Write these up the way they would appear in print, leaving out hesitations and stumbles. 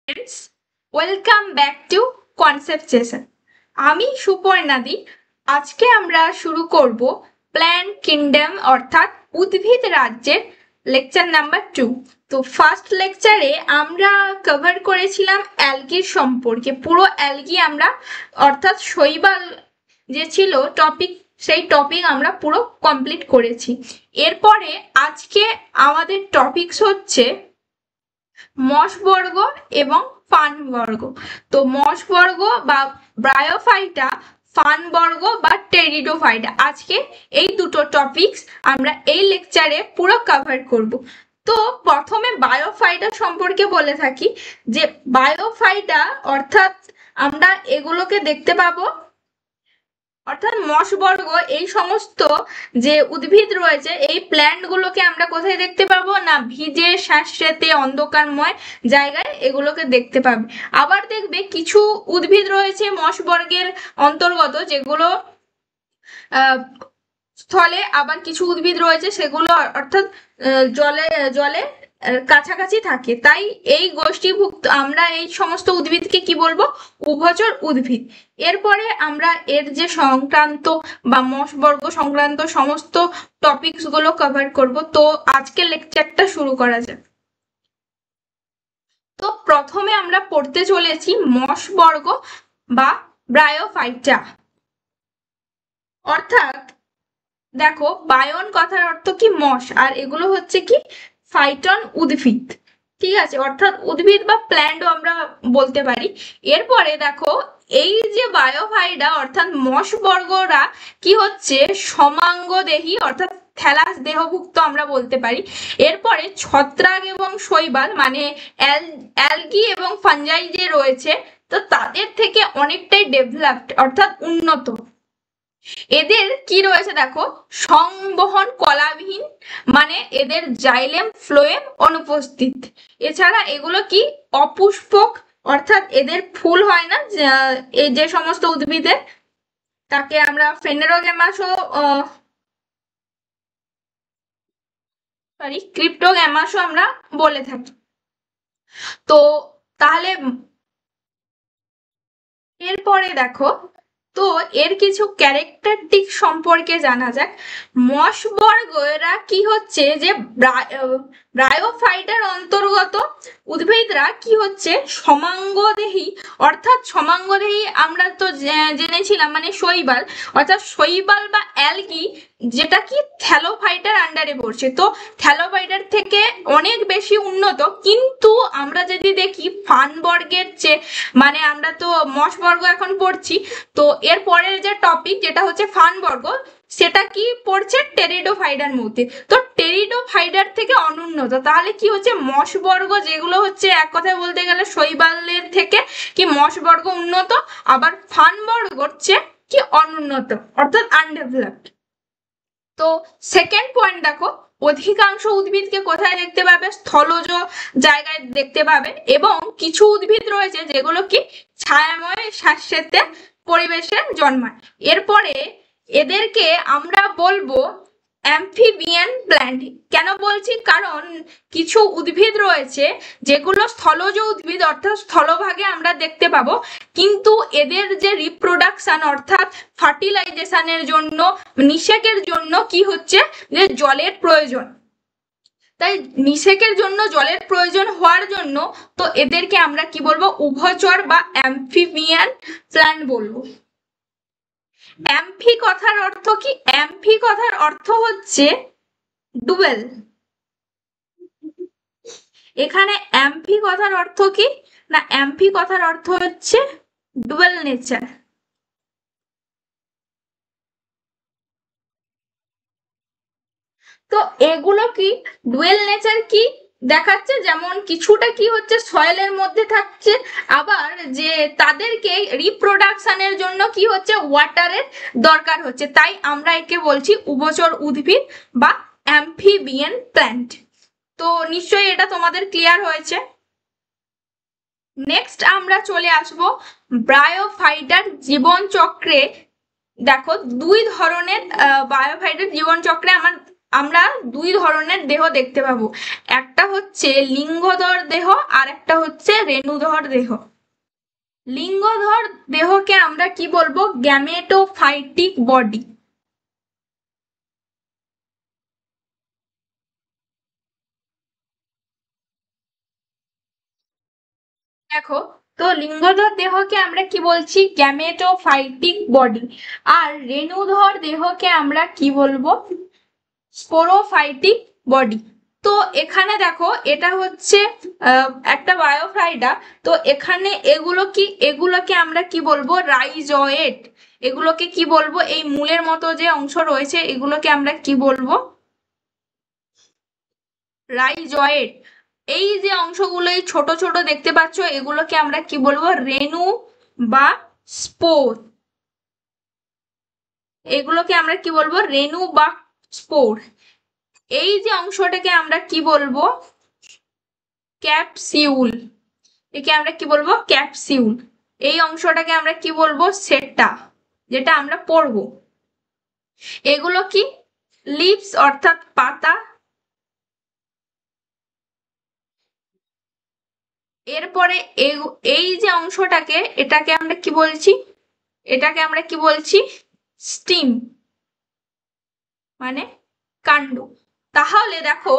Friends, welcome back to concept session. আমি সুপর্ণাদি। আজকে আমরা শুরু করব প্ল্যান্ট কিংডম অর্থাৎ উদ্ভিদ রাজ্যের লেকচার নাম্বার 2। তো ফার্স্ট লেকচারে আমরা কভার করেছিলাম অ্যালগির সম্পর্কে। পুরো অ্যালগি আমরা অর্থাৎ শৈবাল যে ছিল টপিক, সেই টপিক আমরা পুরো কমপ্লিট করেছি। এরপরে আজকে আমাদের টপিকস হচ্ছে মশবর্গ এবং ফার্নবর্গ। তো মশবর্গ বা ব্রায়োফাইটা, ফার্নবর্গ বা টেরিডোফাইটা, আজকে এই দুটো টপিকস আমরা এই লেকচারে পুরো কভার করব। তো প্রথমে বায়োফাইটা সম্পর্কে বলে থাকি যে বায়োফাইটা অর্থাৎ আমরা এগুলোকে দেখতে পাবো, অর্থাৎ মশবর্গ এই সমস্ত যে উদ্ভিদ রয়েছে এই প্ল্যান্ট গুলোকে আমরা কোথায় দেখতে পাবো না, ভিজে স্যাঁতসেঁতে অন্ধকারময় জায়গায় এগুলোকে দেখতে পাবে। আবার দেখবে কিছু উদ্ভিদ রয়েছে মশবর্গের অন্তর্গত যেগুলো স্থলে, আবার কিছু উদ্ভিদ রয়েছে সেগুলো অর্থাৎ জলে জলে কাছাকাছি থাকে। তাই এই গোষ্ঠীভুক্ত আমরা এই সমস্ত উদ্ভিদকে কি বলবো, উভচর উদ্ভিদ। এরপরে আমরা এর যে সংক্রান্ত বা মশবর্গ সংক্রান্ত সমস্ত টপিকস গুলো কভার করব। তো আজকে লেকচারটা শুরু করা যাক। তো প্রথমে আমরা পড়তে চলেছি মশবর্গ বা ব্রায়োফাইটা। অর্থাৎ দেখো, বায়ন কথার অর্থ কি মশ, আর এগুলো হচ্ছে কি ফাইটন উদ্ভিদ, ঠিক আছে, অর্থাৎ উদ্ভিদ বা প্ল্যান্টও আমরা বলতে পারি। এরপরে দেখো, এই যে বায়োফাইটা অর্থাৎ মশবর্গরা কি হচ্ছে সমাঙ্গদেহী অর্থাৎ থ্যালাস দেহভুক্ত আমরা বলতে পারি। এরপরে ছত্রাক এবং শৈবাল মানে অ্যালগি এবং ফাঞ্জাই যে রয়েছে, তো তাদের থেকে অনেকটাই ডেভেলপড অর্থাৎ উন্নত। এদের কি রয়েছে দেখো, সংবহন কলাবিহীন মানে এদের জাইলেম ফ্লোয়েম অনুপস্থিত। এছাড়া এগুলো কি অপুষ্পক অর্থাৎ এদের ফুল হয় না, এই যে সমস্ত উদ্ভিদে, তাকে আমরা ফেনেরোগ্যামাসও ক্রিপ্টোগ্যামাসও আমরা বলে থাকি। তো তাহলে এরপরে দেখো, তো এর কিছু ক্যারেক্টারিস্টিক সম্পর্কে জানা যাক। মশবর্গ এরা কি হচ্ছে যে ব্রায়োফাইটার অন্তর্গত উদ্ভিদরা কি হচ্ছে সমাঙ্গদেহী, অর্থাৎ সমাঙ্গদেহী আমরা তো জেনেছিলাম মানে শৈবাল, অর্থাৎ শৈবাল বা অ্যালগি যেটা কি থ্যালোফাইটার আন্ডারে পড়ছে। তো থ্যালোফাইটার থেকে অনেক বেশি উন্নত। কিন্তু আমরা যদি দেখি ফার্নবর্গের চেয়ে, মানে আমরা তো মশবর্গ এখন পড়ছি, তো এর পরের যে টপিক যেটা হচ্ছে ফার্নবর্গ, সেটা কি পড়ছে টেরিডোফাইডার মধ্যে। তো টেরিডোফাইডার থেকে অনুন্নত। তাহলে কি হচ্ছে, মশবর্গ যেগুলো হচ্ছে এক কথায় বলতে গেলে শৈবালের থেকে কি মশবর্গ উন্নত, আবার ফার্নবর্গ হচ্ছে কি অনুন্নত অর্থাৎ আনডেভেলপড। তো সেকেন্ড পয়েন্ট দেখো, অধিকাংশ উদ্ভিদকে কোথায় দেখতে পাবে, স্থলজ জায়গায় দেখতে পাবে, এবং কিছু উদ্ভিদ রয়েছে যেগুলো কি ছায়াময় স্যাঁতসেঁতে পরিবেশে জন্মায়। এরপরে এদেরকে আমরা বলবো অ্যাম্ফিবিয়ান প্ল্যান্ট। কেন বলছি, কারণ কিছু উদ্ভিদ রয়েছে যেগুলো স্থলজ উদ্ভিদ অর্থাৎ স্থলভাগে আমরা দেখতে পাবো, কিন্তু এদের যে রিপ্রোডাকশন অর্থাৎ ফার্টিলাইজেশনের জন্য, নিষেকের জন্য কি হচ্ছে যে জলের প্রয়োজন। তাই নিষেকের জন্য জলের প্রয়োজন হওয়ার জন্য তো এদেরকে আমরা কি বলবো, উভচর বা অ্যাম্ফিবিয়ান প্ল্যান্ট বলবো। অ্যাম্ফি কথার অর্থ কি, অ্যাম্ফি কথার অর্থ হচ্ছে ডুয়েল। এখানে অ্যাম্ফি কথার অর্থ কি না, অ্যাম্ফি কথার অর্থ হচ্ছে ডুয়েল নেচার। তো এগুলো কি ডুয়েল নেচার কি দেখাচ্ছে, যেমন কিছুটা কি হচ্ছে সয়েলের মধ্যে থাকছে, আবার যে তাদেরকে রিপ্রোডাকশনের জন্য কি হচ্ছে ওয়াটারের দরকার হচ্ছে। তাই আমরা একে বলছি উভচর উদ্ভিদ বা অ্যাম্ফিবিয়ান প্ল্যান্ট। তো নিশ্চয়ই এটা তোমাদের ক্লিয়ার হয়েছে। নেক্সট আমরা চলে আসব ব্রায়োফাইটার জীবন চক্রে। দেখো, দুই ধরনের বায়োফাইটার জীবন চক্রে আমার আমরা দুই ধরনের দেহ দেখতে পাবো, একটা হচ্ছে লিঙ্গধর দেহ আর একটা হচ্ছে রেণুধর দেহ। লিঙ্গধর দেহকে আমরা কি বলবো? Gametophytic body. দেখো, তো লিঙ্গধর দেহকে আমরা কি বলছি? Gametophytic body. আর রেণুধর দেহকে আমরা কি বলবো? Sporophytic body. তো এখানে দেখো, এটা হচ্ছে একটা বায়োফ্লাইটা। তো এখানে এগুলোকে আমরা কি বলবো? রাইজয়েড। এগুলোকে কি বলবো? এই মূলের মতো যে অংশ রয়েছে এগুলোকে আমরা কি বলবো? রাইজয়েড। এই যে অংশগুলো এই ছোট ছোট দেখতে পাচ্ছ এগুলোকে আমরা কি বলবো? রেণু বা স্পোর। এগুলোকে আমরা কি বলবো? রেণু বা স্পোর। এই যে অংশটাকে আমরা কি বলবো? ক্যাপসিউল। একে আমরা কি বলবো? ক্যাপসিউল। এই অংশটাকে আমরা কি বলবো? সেটা, যেটা আমরা পড়বো। এগুলো কি? লিভস অর্থাৎ পাতা। এরপরে এই যে অংশটাকে, এটাকে আমরা কি বলছি? এটাকে আমরা কি বলছি? স্টিম, মানে কাণ্ড। তাহলে দেখো,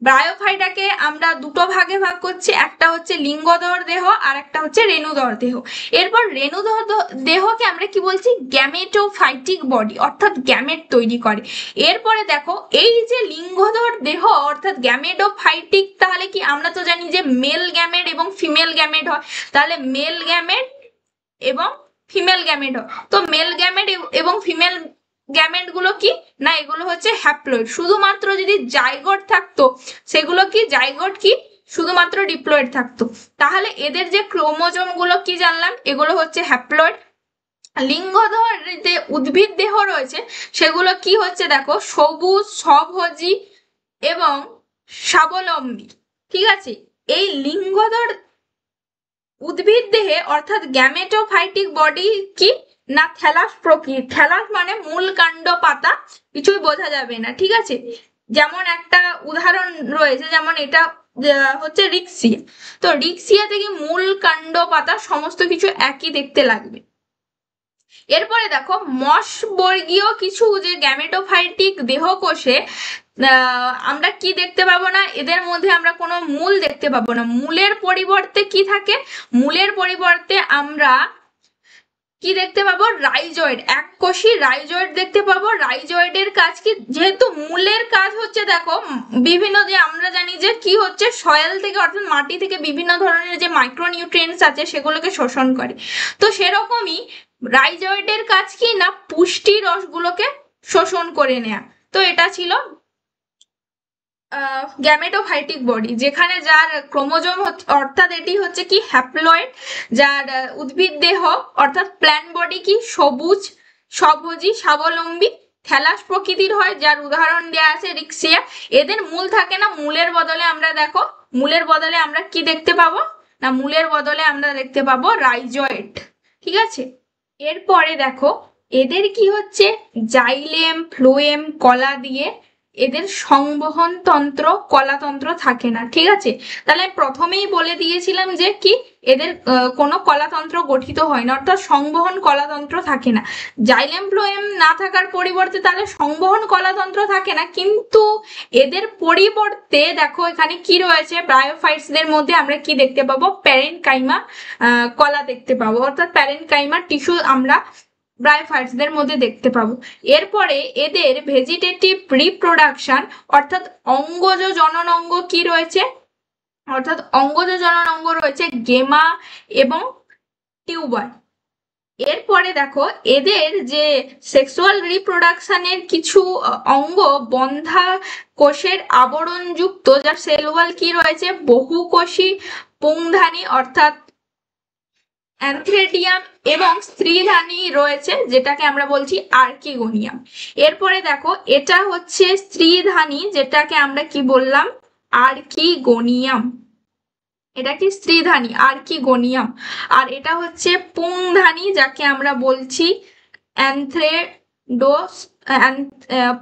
ব্রায়োফাইটাকে আমরা দুটো ভাগে ভাগ করছি, একটা হচ্ছে লিঙ্গধর দেহ আর একটা হচ্ছে রেণুধর দেহ। এরপর রেণুধর দেহকে আমরা কি বলছি? গ্যামেটোফাইটিক বডি, অর্থাৎ গ্যামেট তৈরি করে। এরপরে দেখো, এই যে লিঙ্গধর দেহ অর্থাৎ গ্যামেটোফাইটিক, তাহলে কি? আমরা তো জানি যে মেল গ্যামেট এবং ফিমেল গ্যামেট হয়, তাহলে মেল গ্যামেট এবং ফিমেল গ্যামেট হয়। তো মেল গ্যামেট এবং ফিমেল গ্যামেট গুলো কি না? এগুলো হচ্ছে হ্যাপ্লয়েড। শুধুমাত্র যদি জাইগোট থাকতো সেগুলো কি? জাইগোট কি শুধুমাত্র ডিপ্লয়েড থাকতো। তাহলে এদের যে ক্রোমোজোম গুলো কি জানলাম? এগুলো হচ্ছে হ্যাপ্লয়েড। লিঙ্গধর যে উদ্ভিদ দেহ রয়েছে সেগুলো কি হচ্ছে? দেখো, সবুজ, স্বভোজী এবং স্বাবলম্বী। ঠিক আছে, এই লিঙ্গধর উদ্ভিদ দেহে অর্থাৎ গ্যামেটোফাইটিক বডি কি না? থ্যালাস প্রকৃতি। থ্যালাস মানে মূল, কাণ্ড, পাতা কিছুই বোঝা যাবে না। ঠিক আছে, যেমন একটা উদাহরণ রয়েছে, যেমন এটা হচ্ছে রিক্সিয়া। তো রিক্সিয়া থেকে মূল, কাণ্ড, পাতা সমস্ত কিছু একই দেখতে লাগবে। এরপরে দেখো, মশ বর্গীয় কিছু যে গ্যামেটোফাইটিক দেহকোষে আমরা কি দেখতে পাবো না? এদের মধ্যে আমরা কোনো মূল দেখতে পাবো না। মূলের পরিবর্তে কি থাকে? মূলের পরিবর্তে আমরা কি দেখতে পাবো? রাইজয়েড, এককোষী রাইজয়েড দেখতে পাবো। রাইজয়েডের কাজ কি? যেহেতু মূলের কাজ হচ্ছে, দেখো, বিভিন্ন যে আমরা জানি যে কি হচ্ছে, সয়েল থেকে অর্থাৎ মাটি থেকে বিভিন্ন ধরনের যে মাইক্রোনিউট্রিয়েন্টস আছে সেগুলোকে শোষণ করে। তো সেরকমই রাইজয়েডের কাজ কি না? পুষ্টি রসগুলোকে শোষণ করে নেয়া। তো এটা ছিল গ্যামেটোফাইটিক বডি, যেখানে যার ক্রোমোজোম অর্থাৎ এটি হচ্ছে কি? হ্যাপ্লয়েড। যার উদ্ভিদ দেহ অর্থাৎ প্ল্যান্ট বডি কি? সবুজ, স্বভোজী, স্বাবলম্বী, থ্যালাস প্রকৃতির হয়, যার উদাহরণ দেওয়া আছে রিক্সিয়া। এদের মূল থাকে না, মূলের বদলে আমরা দেখো, মূলের বদলে আমরা কি দেখতে পাবো না? মূলের বদলে আমরা দেখতে পাবো রাইজয়েড। ঠিক আছে, এরপরে দেখো, এদের কি হচ্ছে? জাইলেম, ফ্লোয়েম, কলা দিয়ে এদের সংবহন তন্ত্র, কলাতন্ত্র থাকে না। ঠিক আছে, তাহলে প্রথমেই বলে দিয়েছিলাম যে কি এদের কোনো কলাতন্ত্র গঠিত হয় না, অর্থাৎ সংবহন কলাতন্ত্র থাকে না। জাইলেম ফ্লোয়েম না থাকার পরিবর্তে তাহলে সংবহন কলাতন্ত্র থাকে না, কিন্তু এদের পরিবর্তে দেখো এখানে কি রয়েছে? ব্রায়োফাইটসদের মধ্যে আমরা কি দেখতে পাবো? প্যারেনকাইমা কলা দেখতে পাবো, অর্থাৎ প্যারেনকাইমা টিস্যু আমরা ব্রায়োফাইটসদের মধ্যে দেখতে পাবো। এরপরে এদের ভেজিটেটিভ রিপ্রোডাকশন অর্থাৎ অঙ্গজ জনন অঙ্গ কি রয়েছে? অর্থাৎ অঙ্গজ জনন অঙ্গ রয়েছে গেমা এবং টিউবার। এরপরে দেখো, এদের যে সেক্সুয়াল রিপ্রোডাকশনের কিছু অঙ্গ বন্ধা কোষের আবরণযুক্ত, যার সেল ওয়াল কি রয়েছে? বহুকোষী পুংধানী অর্থাৎ অ্যানথ্রেডিয়াম এবং স্ত্রীধানী রয়েছে, যেটাকে আমরা বলছি আর্কিগোনিয়াম। এরপরে দেখো, এটা হচ্ছে স্ত্রীধানী, যেটাকে আমরা কি বললাম? আর্কিগোনিয়াম। এটা কি? স্ত্রীধানী, আর্কিগোনিয়াম। আর এটা হচ্ছে পুংধানী, যাকে আমরা বলছি অ্যানথ্রেডোস্পার্মাম।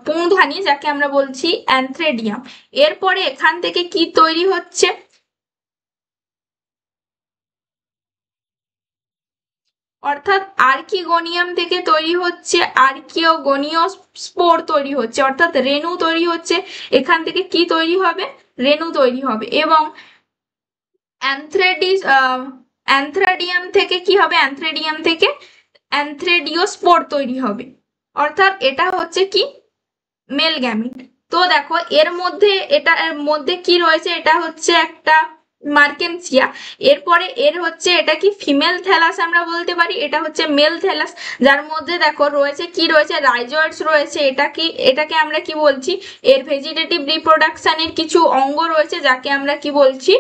পুংধানি, যাকে আমরা বলছি অ্যান্থ্রেডিয়াম। এরপরে এখান থেকে কি তৈরি হচ্ছে, অর্থাৎ আর্কিগোনিয়াম থেকে তৈরি হচ্ছে আর্কিওগোনিয় স্পোর তৈরি হচ্ছে, অর্থাৎ রেণু তৈরি হচ্ছে। এখান থেকে কি তৈরি হবে, রেণু তৈরি হবে। এবং অ্যান্থ্রেডিয়াম থেকে কি হবে, অ্যান্থ্রেডিয়াম থেকে অ্যান্থ্রেডিওস্পোর তৈরি হবে, অর্থাৎ এটা হচ্ছে কি মেল গ্যামিট। তো দেখো এর মধ্যে কি রয়েছে, এটা হচ্ছে একটা মার্কেনসিয়া। এরপরে এর হচ্ছে এটা কি ফিমেল থ্যালাস আমরা বলতে পারি, এটা হচ্ছে মেল থ্যালাস, যার মধ্যে দেখো রয়েছে কি রয়েছে রাইজয়েডস রয়েছে। এটাকে আমরা কি বলছি, এর ভেজিটেটিভ রিপ্রোডাকশনের কিছু অঙ্গ রয়েছে যাকে আমরা কি বলছি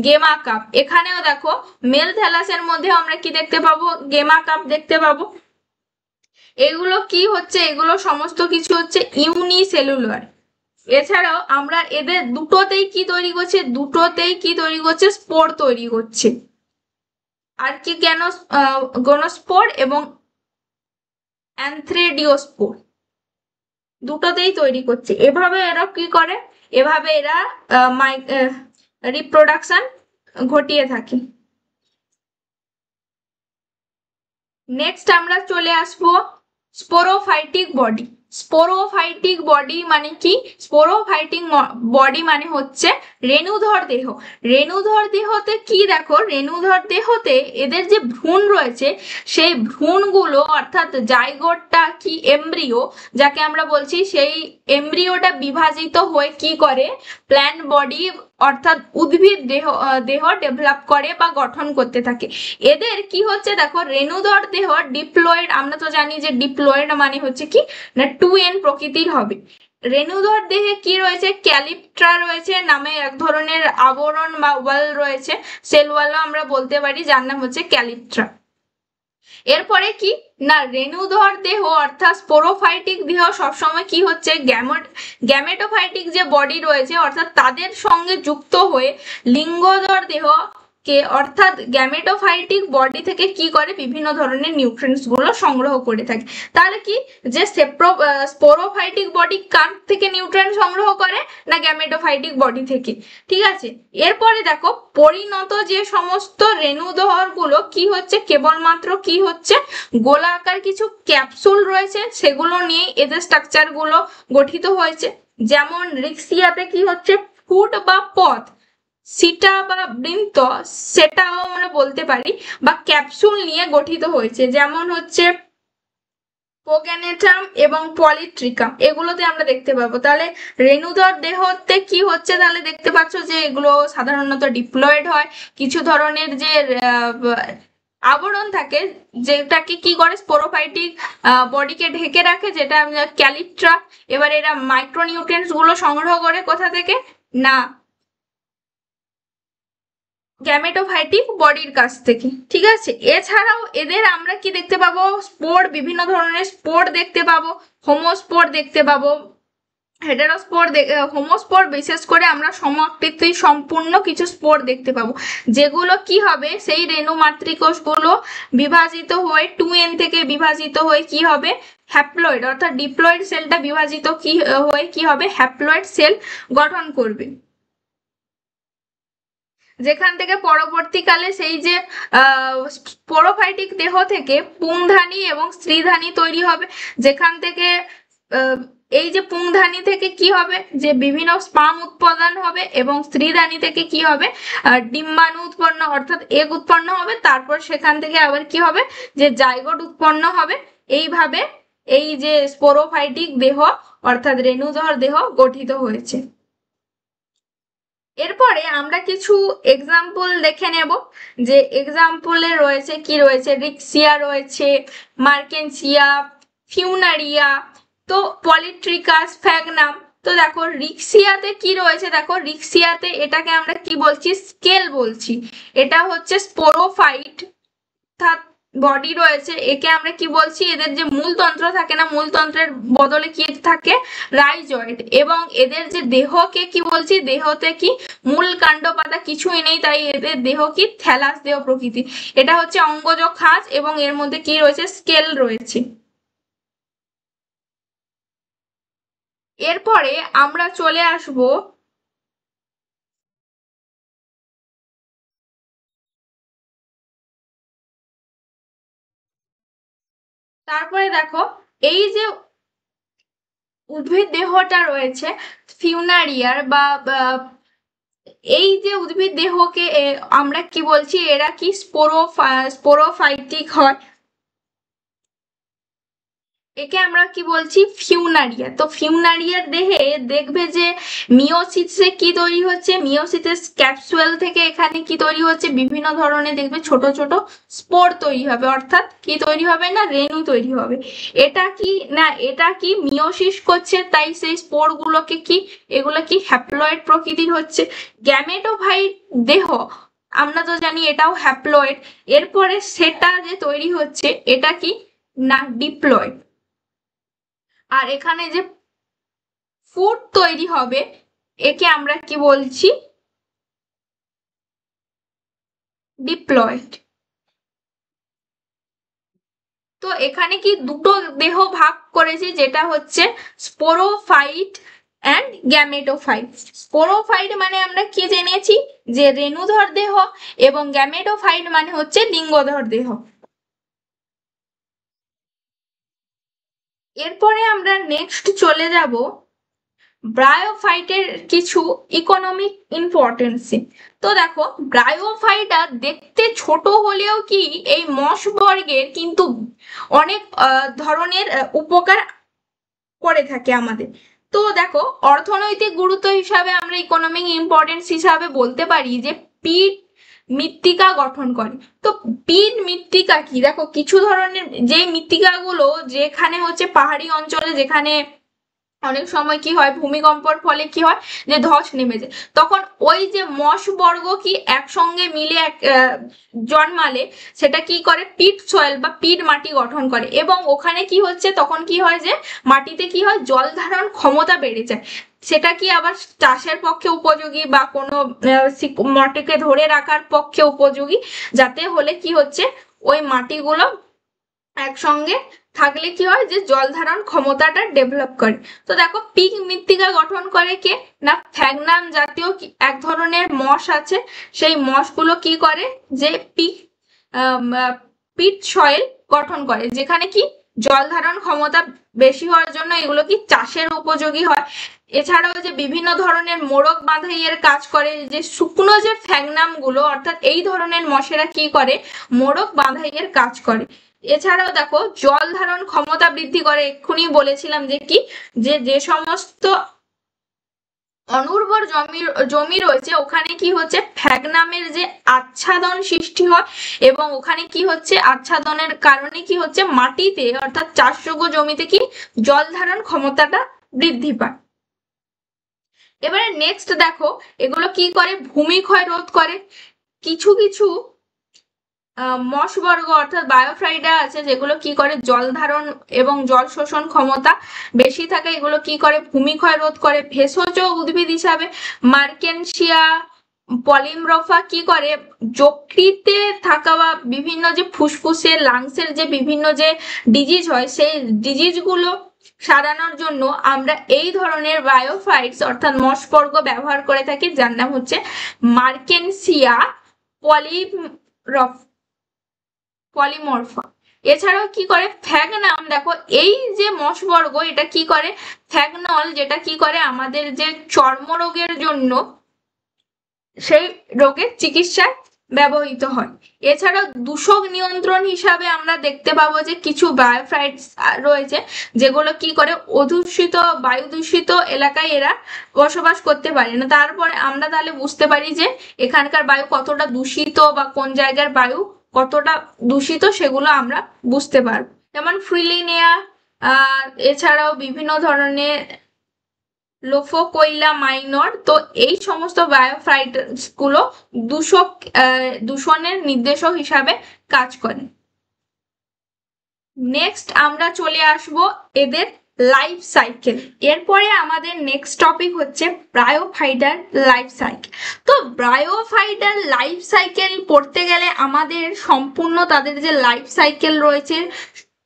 গেমা কাপ। এখানেও দেখো মেল থ্যালাসের মধ্যে আমরা কি দেখতে পাবো, গেমা কাপ দেখতে পাবো। এগুলো কি হচ্ছে, এগুলো সমস্ত কিছু হচ্ছে ইউনিসেলুলার। এছাড়াও আমরা এদের দুটোতেই কি তৈরি করছে, স্পোর তৈরি করছে। আর কি কেন, গনোস্পোর এবং অ্যান্থ্রেডিওস্পোর দুটোতেই তৈরি করছে। এভাবে এরা কি করে, এভাবে এরা রিপ্রোডাকশন ঘটিয়ে থাকে। নেক্সট আমরা চলে আসবো স্পোরোফাইটিক বডি। স্পোরোফাইটিক বডি মানে কি, স্পোরোফাইটিক বডি মানে হচ্ছে রেণুধর দেহ। রেণুধর দেহতে কি দেখো, রেণুধর দেহতে এদের যে ভ্রূণ রয়েছে সেই ভ্রূণগুলো, অর্থাৎ জাইগোটটা কি এমব্রিও যাকে আমরা বলছি, সেই এমব্রিওটা বিভাজিত হয়ে কি করে প্ল্যান্ট বডি অর্থাৎ উদ্ভিদ দেহ ডেভেলপ করে বা গঠন করতে থাকে। এদের কি হচ্ছে দেখো, রেণুধর দেহ ডিপ্লয়েড, আমরা তো জানি যে ডিপ্লয়েড মানে হচ্ছে কি না 2n প্রকৃতির হবে। রেণুধর দেহে কি রয়েছে, ক্যালিপ্ট্রা রয়েছে নামে এক ধরনের আবরণ বা ওয়াল রয়েছে, সেল ওয়ালও আমরা বলতে পারি, যার নাম হচ্ছে ক্যালিপ্ট্রা। এরপরে কি না রেণুধর দেহ অর্থাৎ স্পোরোফাইটিক দেহ সবসময় কি হচ্ছে গ্যামেটোফাইটিক যে বডি রয়েছে অর্থাৎ তাদের সঙ্গে যুক্ত হয়ে লিঙ্গধর দেহ কে অর্থাৎ গ্যামেটোফাইটিক বডি থেকে কি করে বিভিন্ন ধরনের নিউট্রিয়েন্টস গুলো সংগ্রহ করে থাকে। তাহলে কি যে স্পোরোফাইটিক বডি কার থেকে নিউট্রিয়েন্ট সংগ্রহ করে না গ্যামেটোফাইটিক বডি থেকে, ঠিক আছে। এরপরে দেখো পরিণত যে সমস্ত রেণুধর গুলো কি হচ্ছে কেবলমাত্র কি হচ্ছে গোলাকার কিছু ক্যাপসুল রয়েছে, সেগুলো নিয়ে এদের স্ট্রাকচার গুলো গঠিত হয়েছে। যেমন রিক্সিয়াতে কি হচ্ছে ফুট বা পথ, সিটা বা বৃন্ত সেটাও আমরা বলতে পারি, বা ক্যাপসুল নিয়ে গঠিত হয়েছে, যেমন হচ্ছে পোগ্যানেটাম এবং পলিট্রিকাম, এগুলোতে আমরা দেখতে পাবো। তাহলে রেণুধর দেহতে কি হচ্ছে, তাহলে দেখতে পাচ্ছ যে এগুলো সাধারণত ডিপ্লয়েড হয়, কিছু ধরনের যে আবরণ থাকে যেটাকে কি করে স্পোরোফাইটিক বডিকে ঢেকে রাখে, যেটা ক্যালিপ্ট্রা। এবার এরা মাইক্রোনিউট্রিয়েন্টস গুলো সংগ্রহ করে কোথা থেকে না গ্যামেটোফাইটিক বডির কাছ থেকে, ঠিক আছে। এছাড়াও এদের আমরা কি দেখতে পাবো, স্পোর, বিভিন্ন ধরনের স্পোর দেখতে পাবো, হোমোস্পোর দেখতে পাবো, হেটেরোস্পোর, হোমোস্পোর বিশেষ করে আমরা সমাকৃতি সম্পূর্ণ কিছু স্পোর দেখতে পাবো, যেগুলো কি হবে সেই রেণু মাতৃকোষগুলো বিভাজিত হয়ে 2n থেকে বিভাজিত হয়ে কি হবে হ্যাপ্লয়েড অর্থাৎ ডিপ্লয়েড সেলটা বিভাজিত কি হয়ে কি হবে হ্যাপ্লয়েড সেল গঠন করবে, যেখান থেকে পরবর্তীকালে সেই যে স্পোরোফাইটিক দেহ থেকে পুংধানী এবং স্ত্রীধানী তৈরি হবে, যেখান থেকে এই যে পুংধানী থেকে কি হবে যে বিভিন্ন স্পাম উৎপাদন হবে এবং স্ত্রীধানী থেকে কি হবে ডিম্বাণু উৎপন্ন অর্থাৎ এগ উৎপন্ন হবে, তারপর সেখান থেকে আবার কি হবে যে জাইগোট উৎপন্ন হবে। এইভাবে এই যে স্পোরোফাইটিক দেহ অর্থাৎ রেণুধর দেহ গঠিত হয়েছে। এরপরে আমরা কিছু এক্সাম্পল দেখে নেব, যে এক্সাম্পলে রয়েছে কি রয়েছে রিক্সিয়া রয়েছে, মার্কেনসিয়া, ফিউনারিয়া, তো পলিট্রিকাস, ফ্যাগনাম। তো দেখো রিক্সিয়াতে কি রয়েছে, দেখো রিক্সিয়াতে এটাকে আমরা কি বলছি স্কেল বলছি, এটা হচ্ছে স্পোরোফাইট বডি রয়েছে, একে আমরা কি বলছি এদের যে মূলতন্ত্র থাকে না মূলতন্ত্রের বদলে কি থাকে রাইজয়েড, এবং এদের যে দেহকে কি বলছি দেহতে কি মূল কাণ্ড পাতা কিছুই নেই, তাই এদের দেহ কি থ্যালাস দেহ প্রকৃতি। এটা হচ্ছে অঙ্গজ খাঁজ এবং এর মধ্যে কি রয়েছে স্কেল রয়েছে। এরপরে আমরা চলে আসব তারপরে দেখো এই যে উদ্ভিদ দেহটা রয়েছে ফিউনারিয়ার বা এই যে উদ্ভিদ দেহকে আমরা কি বলছি, এরা কি স্পোরোফাইটিক হয়, একে আমরা কি বলছি ফিউনারিয়া। তো ফিউনারিয়ার দেহে দেখবে যে মিওসিসে কি তৈরি হচ্ছে, মিওসিসের ক্যাপসুল থেকে এখানে কি তৈরি হচ্ছে, বিভিন্ন ধরনের দেখবে ছোট ছোট স্পোর তৈরি হবে, অর্থাৎ কি তৈরি হবে না, রেণু তৈরি হবে। এটা কি না, এটা কি মিওসিস করছে, তাই সেই স্পোর গুলোকে কি, এগুলো কি হ্যাপ্লয়েড প্রকৃতির হচ্ছে। গ্যামেটোফাইট দেহ আমরা তো জানি এটাও হ্যাপ্লয়েড। এরপরে সেটা যে তৈরি হচ্ছে এটা কি না ডিপ্লয়েড। আর এখানে যে ফুড তৈরি হবে একে আমরা কি বলছি ডিপ্লয়েড। তো এখানে কি দুটো দেহ ভাগ করেছি, যেটা হচ্ছে স্পোরোফাইট অ্যান্ড গ্যামেটোফাইট। স্পোরোফাইট মানে আমরা কি জেনেছি যে রেণুধর দেহ, এবং গ্যামেটোফাইট মানে হচ্ছে লিঙ্গধর দেহ। এরপরে আমরা নেক্সট চলে যাব ব্রায়োফাইটের কিছু ইকোনমিক ইম্পর্টেন্স। তো দেখো ব্রায়োফাইটা দেখতে ছোট হলেও কি এই মশ বর্গের কিন্তু অনেক ধরনের উপকার করে থাকে আমাদের। তো দেখো অর্থনৈতিক গুরুত্ব হিসাবে আমরা ইকোনমিক ইম্পর্টেন্স হিসাবে বলতে পারি যে পিট মৃত্তিকা গঠন করে। তো পিট মৃত্তিকা কি, দেখো কিছু ধরনের যে মৃত্তিকাগুলো যেখানে হচ্ছে পাহাড়ি অঞ্চলে, যেখানে অনেক সময় কি হয় ভূমিকম্পর ফলে কি হয় যে ধস নেমে যায়, তখন ওই যে মশ বর্গ কি একসঙ্গে মিলে জন্মালে সেটা কি করে পিট সয়েল বা পিট মাটি গঠন করে, এবং ওখানে কি হচ্ছে তখন কি হয় যে মাটিতে কি হয় জল ধারণ ক্ষমতা বেড়ে যায়। সেটা কি আবার চাষের পক্ষে উপযোগী বা কোনো মাটিকে ধরে রাখার পক্ষে উপযোগী, যাতে হলে কি হচ্ছে ওই মাটিগুলো একসঙ্গে থাকলে কি হয় যে জল ধারণ ক্ষমতাটা ডেভেলপ করে। তো দেখো পিক মৃত্তিকা গঠন করে কে না ফ্যাগনাম জাতীয় এক ধরনের মশ আছে, সেই মশগুলো কি করে যে পিট সয়েল গঠন করে, যেখানে কি জল ধারণ ক্ষমতা বেশি হওয়ার জন্য এগুলো কি চাষের উপযোগী হয়। এছাড়াও যে বিভিন্ন ধরনের মোড়ক বাঁধাইয়ের কাজ করে, যে শুকনো যে ফ্যাগনাম গুলো অর্থাৎ এই ধরনের মশেরা কি করে মোড়ক বাঁধাইয়ের কাজ করে। এছাড়াও দেখো জল ধারণ ক্ষমতা বৃদ্ধি করে, এক্ষুনি বলেছিলাম যে কি যে সমস্ত অনুর্বর জমি রয়েছে ওখানে কি হচ্ছে ফ্যাগনামের যে আচ্ছাদন সৃষ্টি হয়, এবং ওখানে কি হচ্ছে আচ্ছাদনের কারণে কি হচ্ছে মাটিতে অর্থাৎ চাষযোগ্য জমিতে কি জল ধারণ ক্ষমতাটা বৃদ্ধি পায়। এবারে নেক্সট দেখো এগুলো কি করে ভূমিক্ষয় রোধ করে। কিছু কিছু মশবর্গ অর্থাৎ বায়োফ্রাইটা আছে যেগুলো কি করে জল ধারণ এবং জল শোষণ ক্ষমতা বেশি থাকে, এগুলো কি করে ভূমিক্ষয় রোধ করে। ভেষজ উদ্ভিদ হিসাবে মার্কেনসিয়া পলিমরফা কি করে যকৃতে থাকা বা বিভিন্ন যে ফুসফুসের লাংসের যে বিভিন্ন যে ডিজিজ হয় সেই ডিজিজগুলো সারানোর জন্য আমরা এই ধরনের বায়োফাইটস অর্থাৎ মশবর্গ ব্যবহার করে থাকি, যার নাম হচ্ছে মার্কেনসিয়া পলিমরফা। এছাড়াও কি করে ফ্যাগনাম, দেখো এই যে মশবর্গ এটা কি করে ফ্যাগনল, যেটা কি করে আমাদের যে চর্মরোগের জন্য সেই রোগের চিকিৎসায় ব্যবহৃত হয়। এছাড়াও দূষক নিয়ন্ত্রণ হিসাবে আমরা দেখতে পাবো যে কিছু বায়োফাইটস রয়েছে যেগুলো কি করে অদূষিত বায়ু দূষিত এলাকায় এরা বসবাস করতে পারে না। তারপরে আমরা তাহলে বুঝতে পারি যে এখানকার বায়ু কতটা দূষিত বা কোন জায়গার বায়ু কতটা দূষিত সেগুলো আমরা বুঝতে পারবো। যেমন ফ্রিলিনিয়া এছাড়াও বিভিন্ন ধরনের লোফোকৈলা মাইনর। তো এই সমস্ত বায়োফাইটস গুলো দূষণের নির্দেশক হিসাবে কাজ করে। নেক্সট আমরা চলে আসব এদের লাইফ সাইকেল। এরপরে আমাদের নেক্সট টপিক হচ্ছে ব্রায়োফাইটার লাইফ সাইকেল। তো ব্রায়োফাইটার লাইফ সাইকেল পড়তে গেলে আমাদের সম্পূর্ণ তাদের যে লাইফ সাইকেল রয়েছে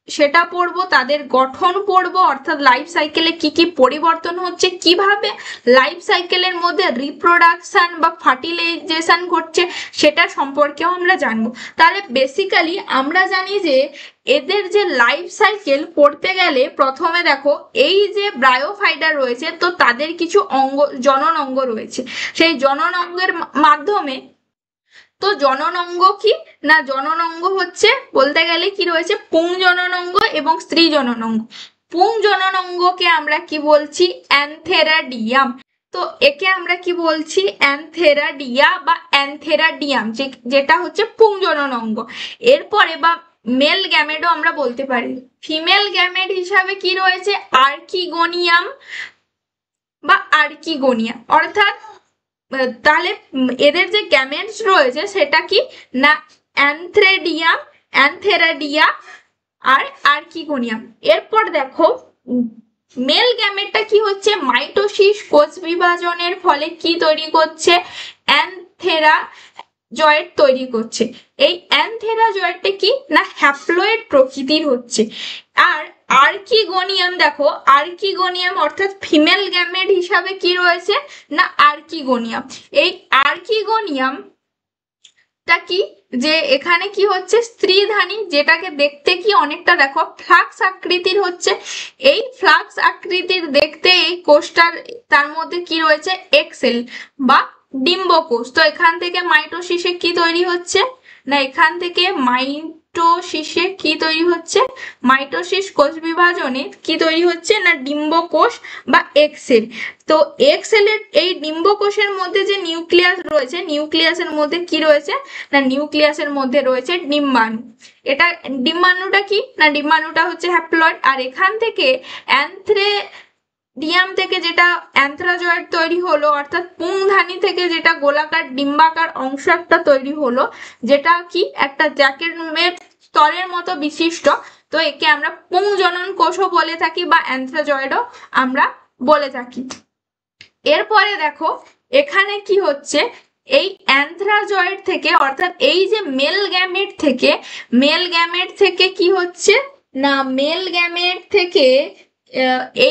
সেটা পড়বো, তাদের গঠন পড়বো, অর্থাৎ লাইফ সাইকেলে কি কি পরিবর্তন হচ্ছে, কিভাবে লাইফ সাইকেলের মধ্যে রিপ্রোডাকশন বা ফার্টিলাইজেশন ঘটছে সেটা সম্পর্কেও আমরা জানবো। তাহলে বেসিক্যালি আমরা জানি যে এদের যে লাইফ সাইকেল পড়তে গেলে প্রথমে দেখো এই যে ব্রায়োফাইটা রয়েছে, তো তাদের কিছু অঙ্গ, জনন অঙ্গ রয়েছে, সেই জনন অঙ্গের মাধ্যমে, তো জনন অঙ্গ কি না, জনন অঙ্গ হচ্ছে বলতে গেলে কি রয়েছে, পুং জনন অঙ্গ এবং স্ত্রী জনন অঙ্গ। পুং জনন অঙ্গকে আমরা কি বলছি, অ্যানথেরাডিয়াম। তো একে আমরা কি বলছি, অ্যানথেরাডিয়া বা অ্যানথেরাডিয়াম, যেটা হচ্ছে পুং জনন অঙ্গ। এরপরে বা মেল গ্যামেটও আমরা বলতে পারি। ফিমেল গ্যামেট হিসাবে কি রয়েছে, আর্কিগোনিয়াম বা আর্কিগোনিয়া, অর্থাৎ তাহলে এদের যে গ্যামেটস রয়েছে সেটা কি না, অ্যানথ্রেডিয়াম, অ্যানথেরাডিয়া আর আর্কিগোনিয়াম। এরপর দেখো মেল গ্যামেটটা কি হচ্ছে, মাইটোসিস কোষ বিভাজনের ফলে কি তৈরি করছে, অ্যানথেরা জয়েট তৈরি করছে। এই অ্যানথেরা জয়েটটা কি না, হ্যাপ্লয়েড প্রকৃতির হচ্ছে। আর আর্কিগোনিয়াম দেখো, আর্কিগোনিয়াম অর্থাৎ ফিমেল গ্যামেট হিসাবে কি রয়েছে না, আর্কিগোনিয়াম। এই আর্কিগোনিয়াম টা কি, যে এখানে কি হচ্ছে স্ত্রীধানী, যেটাকে দেখতে কি অনেকটা দেখো ফ্লাক্স আকৃতির হচ্ছে। এই ফ্লাক্স আকৃতির দেখতে এই কোষটার, তার মধ্যে কি রয়েছে, এক্সেল বা ডিম্বকোষ। তো এখান থেকে মাইটোসিসে কি তৈরি হচ্ছে না, এখান থেকে মাইটোসিসে কি তৈরি হচ্ছে, মাইটোসিস কোষ বিভাজনে কি তৈরি হচ্ছে না, ডিম্বকোষ বা এক্সেল। তো এক্সেলের এই ডিম্বকোষের মধ্যে যে নিউক্লিয়াস রয়েছে, নিউক্লিয়াসের মধ্যে কি রয়েছে না, নিউক্লিয়াসের মধ্যে রয়েছে ডিম্বাণু। এটা ডিম্বাণুটা কি না, ডিম্বাণুটা হচ্ছে হ্যাপ্লয়েড। আর এখান থেকে অ্যানথ্রেডিয়াম থেকে যেটা অ্যানথ্রাজয়েড তৈরি হলো, অর্থাৎ পুংধানী থেকে যেটা গোলাকার ডিম্বাকার অংশ একটা তৈরি হলো, যেটা কি একটা জ্যাকেটের স্তরের মতো বিশিষ্ট। তো একে আমরা পুংজনন কোষও বলে থাকি বা অ্যানথ্রাজয়েডও আমরা বলে থাকি। এরপরে দেখো এখানে কি হচ্ছে, এই অ্যানথ্রাজয়েড থেকে, অর্থাৎ এই যে মেল গ্যামেট থেকে, মেল গ্যামেট থেকে কি হচ্ছে না, মেল গ্যামেট থেকে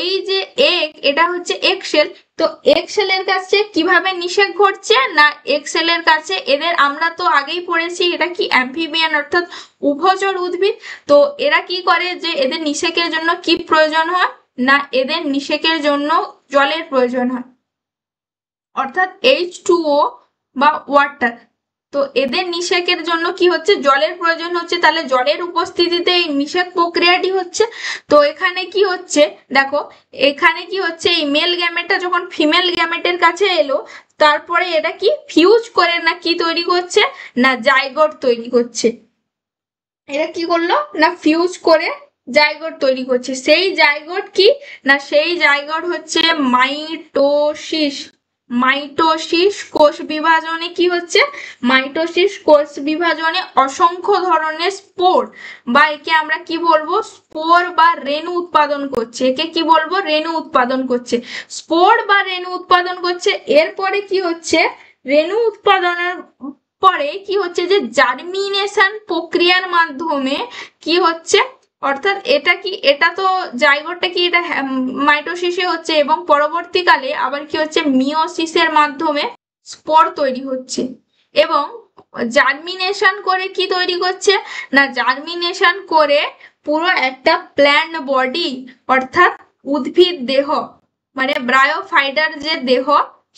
এই যে এগ, এটা হচ্ছে এক্সেল। তো এক্সেলের কাছে কিভাবে নিষেক ঘটছে না, এক্সেলের কাছে এদের আমরা তো আগেই পড়েছি এটা কি অ্যাম্ফিবিয়ান অর্থাৎ উভচর উদ্ভিদ। তো এরা কি করে, যে এদের নিষেকের জন্য কি প্রয়োজন হয় না, এদের নিষেকের জন্য জলের প্রয়োজন হয়, অর্থাৎ H2O বা ওয়াটার। তো এদের নিষেকের জন্য কি হচ্ছে, জলের প্রয়োজন হচ্ছে। তাহলে জলের উপস্থিতিতে এই নিষেক প্রক্রিয়াটি হচ্ছে। তো এখানে কি হচ্ছে দেখো, এখানে কি হচ্ছে, এই মেল গ্যামেটটা যখন ফিমেল গ্যামেটের কাছে এলো, তারপরে এটা কি ফিউজ করে না কি তৈরি করছে না, জাইগোট তৈরি করছে। এটা কি করলো না, ফিউজ করে জাইগোট তৈরি করছে। সেই জাইগোট কি না, সেই জাইগোট হচ্ছে মাইটোসিস। মাইটোসিস কোষ বিভাজনে কি হচ্ছে, মাইটোসিস কোষ বিভাজনে অসংখ্য ধরনের স্পোর বা একে আমরা কি বলবো, স্পোর বা রেণু উৎপাদন করছে। একে কি বলবো, রেণু উৎপাদন করছে, স্পোর বা রেণু উৎপাদন করছে। এরপরে কি হচ্ছে, রেণু উৎপাদনের পরে কি হচ্ছে, যে জার্মিনেশন প্রক্রিয়ার মাধ্যমে কি হচ্ছে, অর্থাৎ এটা কি, এটা তো জাইগোটটা কি, এটা মাইটোসিসে হচ্ছে এবং পরবর্তীকালে আবার কি হচ্ছে, মিওসিসের মাধ্যমে স্পোর তৈরি হচ্ছে। এবং জার্মিনেশন করে কি তৈরি করছে না, জার্মিনেশন করে পুরো একটা প্ল্যান্ট বডি, অর্থাৎ উদ্ভিদ দেহ, মানে ব্রায়োফাইটার যে দেহ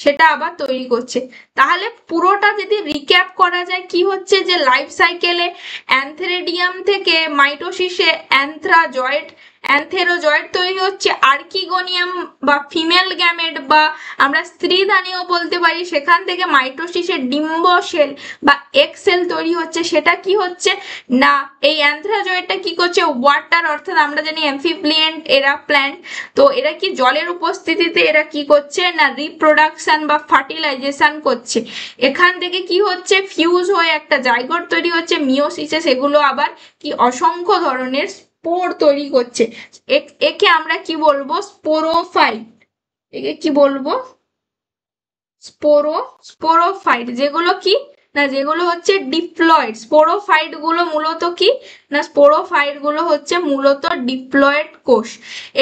সেটা আবার তৈরি করছে। তাহলে পুরোটা যদি রিক্যাপ করা যায়, কি হচ্ছে, যে লাইফ সাইকেলে অ্যানথেরিডিয়াম থেকে মাইটোসিসে অ্যানথ্রাজয়েড, অ্যানথেরোজয়েড তৈরি হচ্ছে, আর্কিগোনিয়াম বা ফিমেল গ্যামেট বা আমরা স্ত্রীধানীও বলতে পারি, সেখান থেকে মাইটোসিসে ডিম্ব সেল বা এক্স সেল তৈরি হচ্ছে। সেটা কি হচ্ছে না, এই অ্যানথ্রাজয়েডটা কি করছে, ওয়াটার, অর্থাৎ আমরা জানি অ্যামফিবিয়েন্ট এরা প্ল্যান্ট। তো এরা কি জলের উপস্থিতিতে এরা কি করছে না, রিপ্রোডাকশন বা ফার্টিলাইজেশন করছে। এখান থেকে কি হচ্ছে, ফিউজ হয়ে একটা জাইগোট তৈরি হচ্ছে, মিওসিসে সেগুলো আবার কি অসংখ্য ধরনের স্পোর তৈরি করছে। একে আমরা কি বলবো, স্পোরোফাইট। একে কি বলবো, স্পোরোফাইট, যেগুলো কি না যেগুলো হচ্ছে ডিপ্লয়েড। স্পোরোফাইট গুলো মূলত কি না স্পোরোফাইট গুলো হচ্ছে মূলত ডিপ্লয়েড কোষ।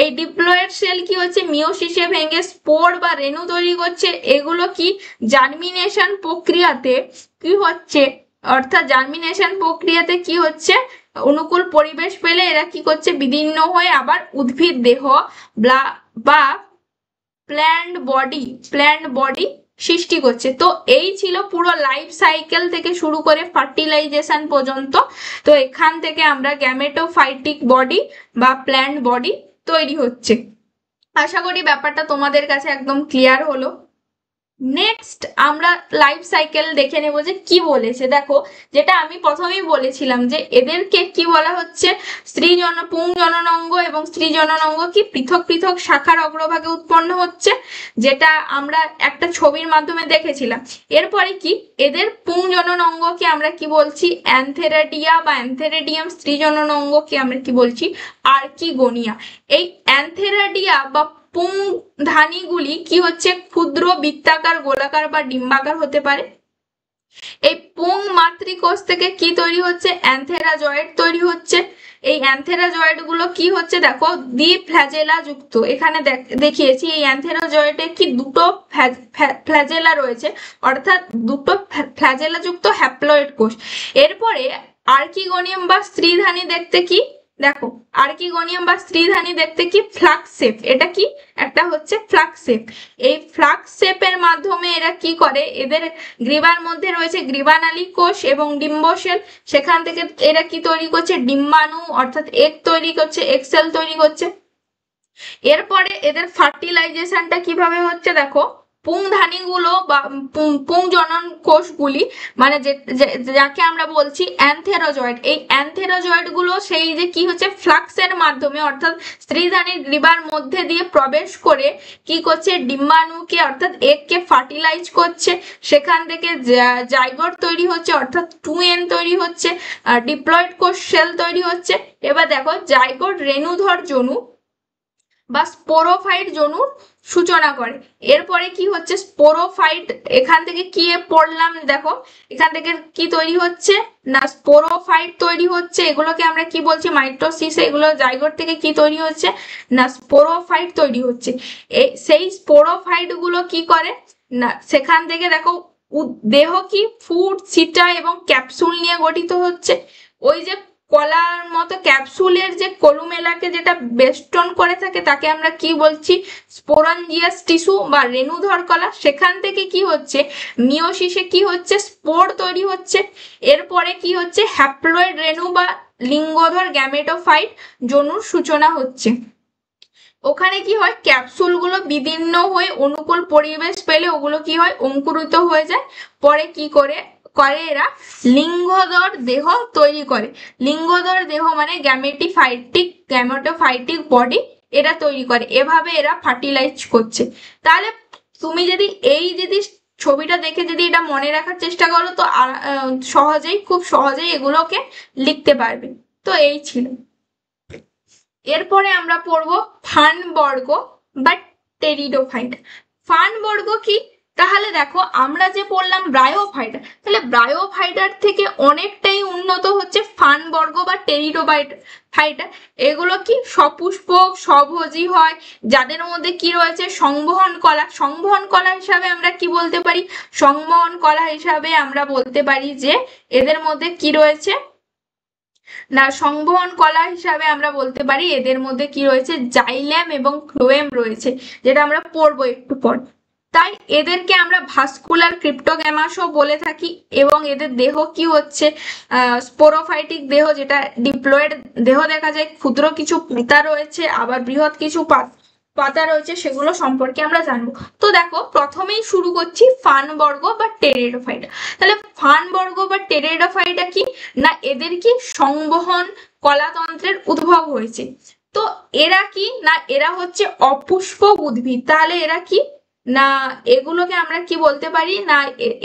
এই ডিপ্লয়েড সেল কি হচ্ছে মিওসিসে ভেঙে স্পোর বা রেণু তৈরি করছে। এগুলো কি জার্মিনেশন প্রক্রিয়াতে কি হচ্ছে, অর্থাৎ জার্মিনেশন প্রক্রিয়াতে কি হচ্ছে অনুকূল পরিবেশ পেলে এরা কি করছে বিদীর্ণ হয়ে আবার উদ্ভিদ দেহ বা প্ল্যান্ট বডি সৃষ্টি করছে। তো এই ছিল পুরো লাইফ সাইকেল থেকে শুরু করে ফার্টিলাইজেশন পর্যন্ত। তো এখান থেকে আমরা গ্যামেটোফাইটিক বডি বা প্ল্যান্ট বডি তৈরি হচ্ছে। আশা করি ব্যাপারটা তোমাদের কাছে একদম ক্লিয়ার হলো। নেক্সট আমরা লাইফ সাইকেল দেখে নেব যে কি বলেছে। দেখো যেটা আমি প্রথমেই বলেছিলাম যে এদেরকে কি বলা হচ্ছে পুংজননাঙ্গ এবং স্ত্রী জননাঙ্গ কি পৃথক পৃথক শাখার অগ্রভাগে উৎপন্ন হচ্ছে, যেটা আমরা একটা ছবির মাধ্যমে দেখেছিলাম। এরপরে কি এদের পুংজননাঙ্গকে আমরা কি বলছি অ্যানথেরাডিয়া বা অ্যানথেরেডিয়াম, স্ত্রী জননাঙ্গকে আমরা কি বলছি আর্কিগোনিয়া। এই অ্যানথেরাডিয়া বা পুংধানীগুলি কি হচ্ছে ক্ষুদ্র বৃত্তাকার, গোলাকার বা ডিম্বাকার হতে পারে। এই পুং মাতৃকোষ থেকে কি তৈরি হচ্ছে অ্যানথেরাজয়েড তৈরি হচ্ছে। এই অ্যানথেরাজয়েড গুলো কি হচ্ছে দেখো দ্বিফ্ল্যাজেলা যুক্ত। এখানে দেখিয়েছি এই অ্যানথেরাজয়েডে কি দুটো ফ্ল্যাজেলা রয়েছে, অর্থাৎ দুটো ফ্ল্যাজেলা যুক্ত হ্যাপ্লয়েড কোষ। এরপরে আর্কিগোনিয়াম বা স্ত্রীধানী দেখতে কি দেখো আর্কিগোনিয়াম বা স্ত্রীধানী দেখতে কি ফ্লাক্স শেপ। এটা কি একটা হচ্ছে ফ্লাক্স শেপ। এই ফ্লাক্স শেপের মাধ্যমে এরা কি করে এদের গ্রীবার মধ্যে রয়েছে গ্রীবানালী কোষ এবং ডিম্বশেল। সেখান থেকে এরা কি তৈরি করছে ডিম্বাণু অর্থাৎ এগ তৈরি করছে, এগ সেল তৈরি করছে। এরপরে এদের ফার্টিলাইজেশনটা কিভাবে হচ্ছে দেখো পুংধানীগুলো বা পুংজনন কোষগুলি মানে যাকে আমরা বলছি অ্যানথেরোজয়েড, এই অ্যানথেরোজয়েড গুলো সেই যে কি হচ্ছে ফ্লাক্সের মাধ্যমে অর্থাৎ স্ত্রীধানীর গ্রীবার মধ্যে দিয়ে প্রবেশ করে কি করছে ডিম্বাণুকে অর্থাৎ এগকে ফার্টিলাইজ করছে। সেখান থেকে জাইগোট তৈরি হচ্ছে অর্থাৎ 2n তৈরি হচ্ছে, আর ডিপ্লয়েড কোষ সেল তৈরি হচ্ছে। এবার দেখো জাইগোট রেণুধর জনু বা স্পোরোফাইট জনুর সূচনা করে। এরপরে কি হচ্ছে স্পোরোফাইট, এখান থেকে কি পড়লাম দেখো এখান থেকে কি তৈরি হচ্ছে না স্পোরোফাইট তৈরি হচ্ছে। এগুলোকে আমরা কি বলছি মাইটোসিস। এগুলো জাইগোট থেকে কি তৈরি হচ্ছে না স্পোরোফাইট তৈরি হচ্ছে। সেই স্পোরোফাইট গুলো কি করে না সেখান থেকে দেখো দেহ কি ফুড, ছিটা এবং ক্যাপসুল নিয়ে গঠিত হচ্ছে। ওই যে কলার মতো ক্যাপসুলের যে কলুমেলাকে যেটা বেষ্টন করে থাকে তাকে আমরা কি বলছি স্পোরঞ্জিয়াস টিস্যু বা রেণুধর কলা। সেখান থেকে কি হচ্ছে মিওসিসে কি হচ্ছে স্পোর তৈরি হচ্ছে। এরপরে কি হচ্ছে হ্যাপ্লয়েড রেণু বা লিঙ্গধর গ্যামেটোফাইট জনুর সূচনা হচ্ছে। ওখানে কি হয় ক্যাপসুল গুলো বিদীর্ণ হয়ে অনুকূল পরিবেশ পেলে ওগুলো কি হয় অঙ্কুরিত হয়ে যায়। পরে কি করে এরা লিঙ্গধর দেহ তৈরি করে। লিঙ্গধর দেহ মানে গ্যামেটোফাইটিক বডি এরা তৈরি করে। এভাবে এরা ফার্টিলাইজ করছে। তাহলে তুমি যদি ছবিটা দেখে যদি এটা মনে রাখার চেষ্টা করো তো খুব সহজেই এগুলোকে লিখতে পারবে। তো এই ছিল। এরপরে আমরা পড়বো ফান বর্গ বা টেরিডোফাইট। ফান বর্গ কি তাহলে দেখো আমরা যে পড়লাম ব্রায়োফাইটা, তাহলে ব্রায়োফাইটার থেকে অনেকটাই উন্নত হচ্ছে ফান বর্গ বা টেরিডোফাইটা। এগুলো কি সপুষ্পক স্বভোজী হয়, যাদের মধ্যে কি রয়েছে সংবহন কলা। সংবহন কলা হিসাবে আমরা কি বলতে পারি সংবহন কলা হিসাবে আমরা বলতে পারি যে এদের মধ্যে কি রয়েছে না সংবহন কলা হিসাবে আমরা বলতে পারি এদের মধ্যে কি রয়েছে জাইলেম এবং ফ্লোয়েম রয়েছে, যেটা আমরা পড়বো একটু পর। তাই এদেরকে আমরা ভাস্কুলার ক্রিপ্টোগ্যামাসও বলে থাকি। এবং এদের দেহ কি হচ্ছে স্পোরোফাইটিক দেহ, যেটা ডিপ্লয়েড দেহ দেখা যায়, ক্ষুদ্র কিছু পাতা রয়েছে আবার বৃহৎ কিছু পাতা রয়েছে, সেগুলো সম্পর্কে আমরা জানবো। তো দেখো প্রথমেই শুরু করছি ফান বর্গ বা টেরিডোফাইটা। তাহলে ফান বর্গ বা টেরিডোফাইটা কি না এদের কি সংবহন কলাতন্ত্রের উদ্ভব হয়েছে। তো এরা কি না এরা হচ্ছে অপুষ্পক উদ্ভিদ। তাহলে এরা কি না এগুলোকে আমরা কি বলতে পারি না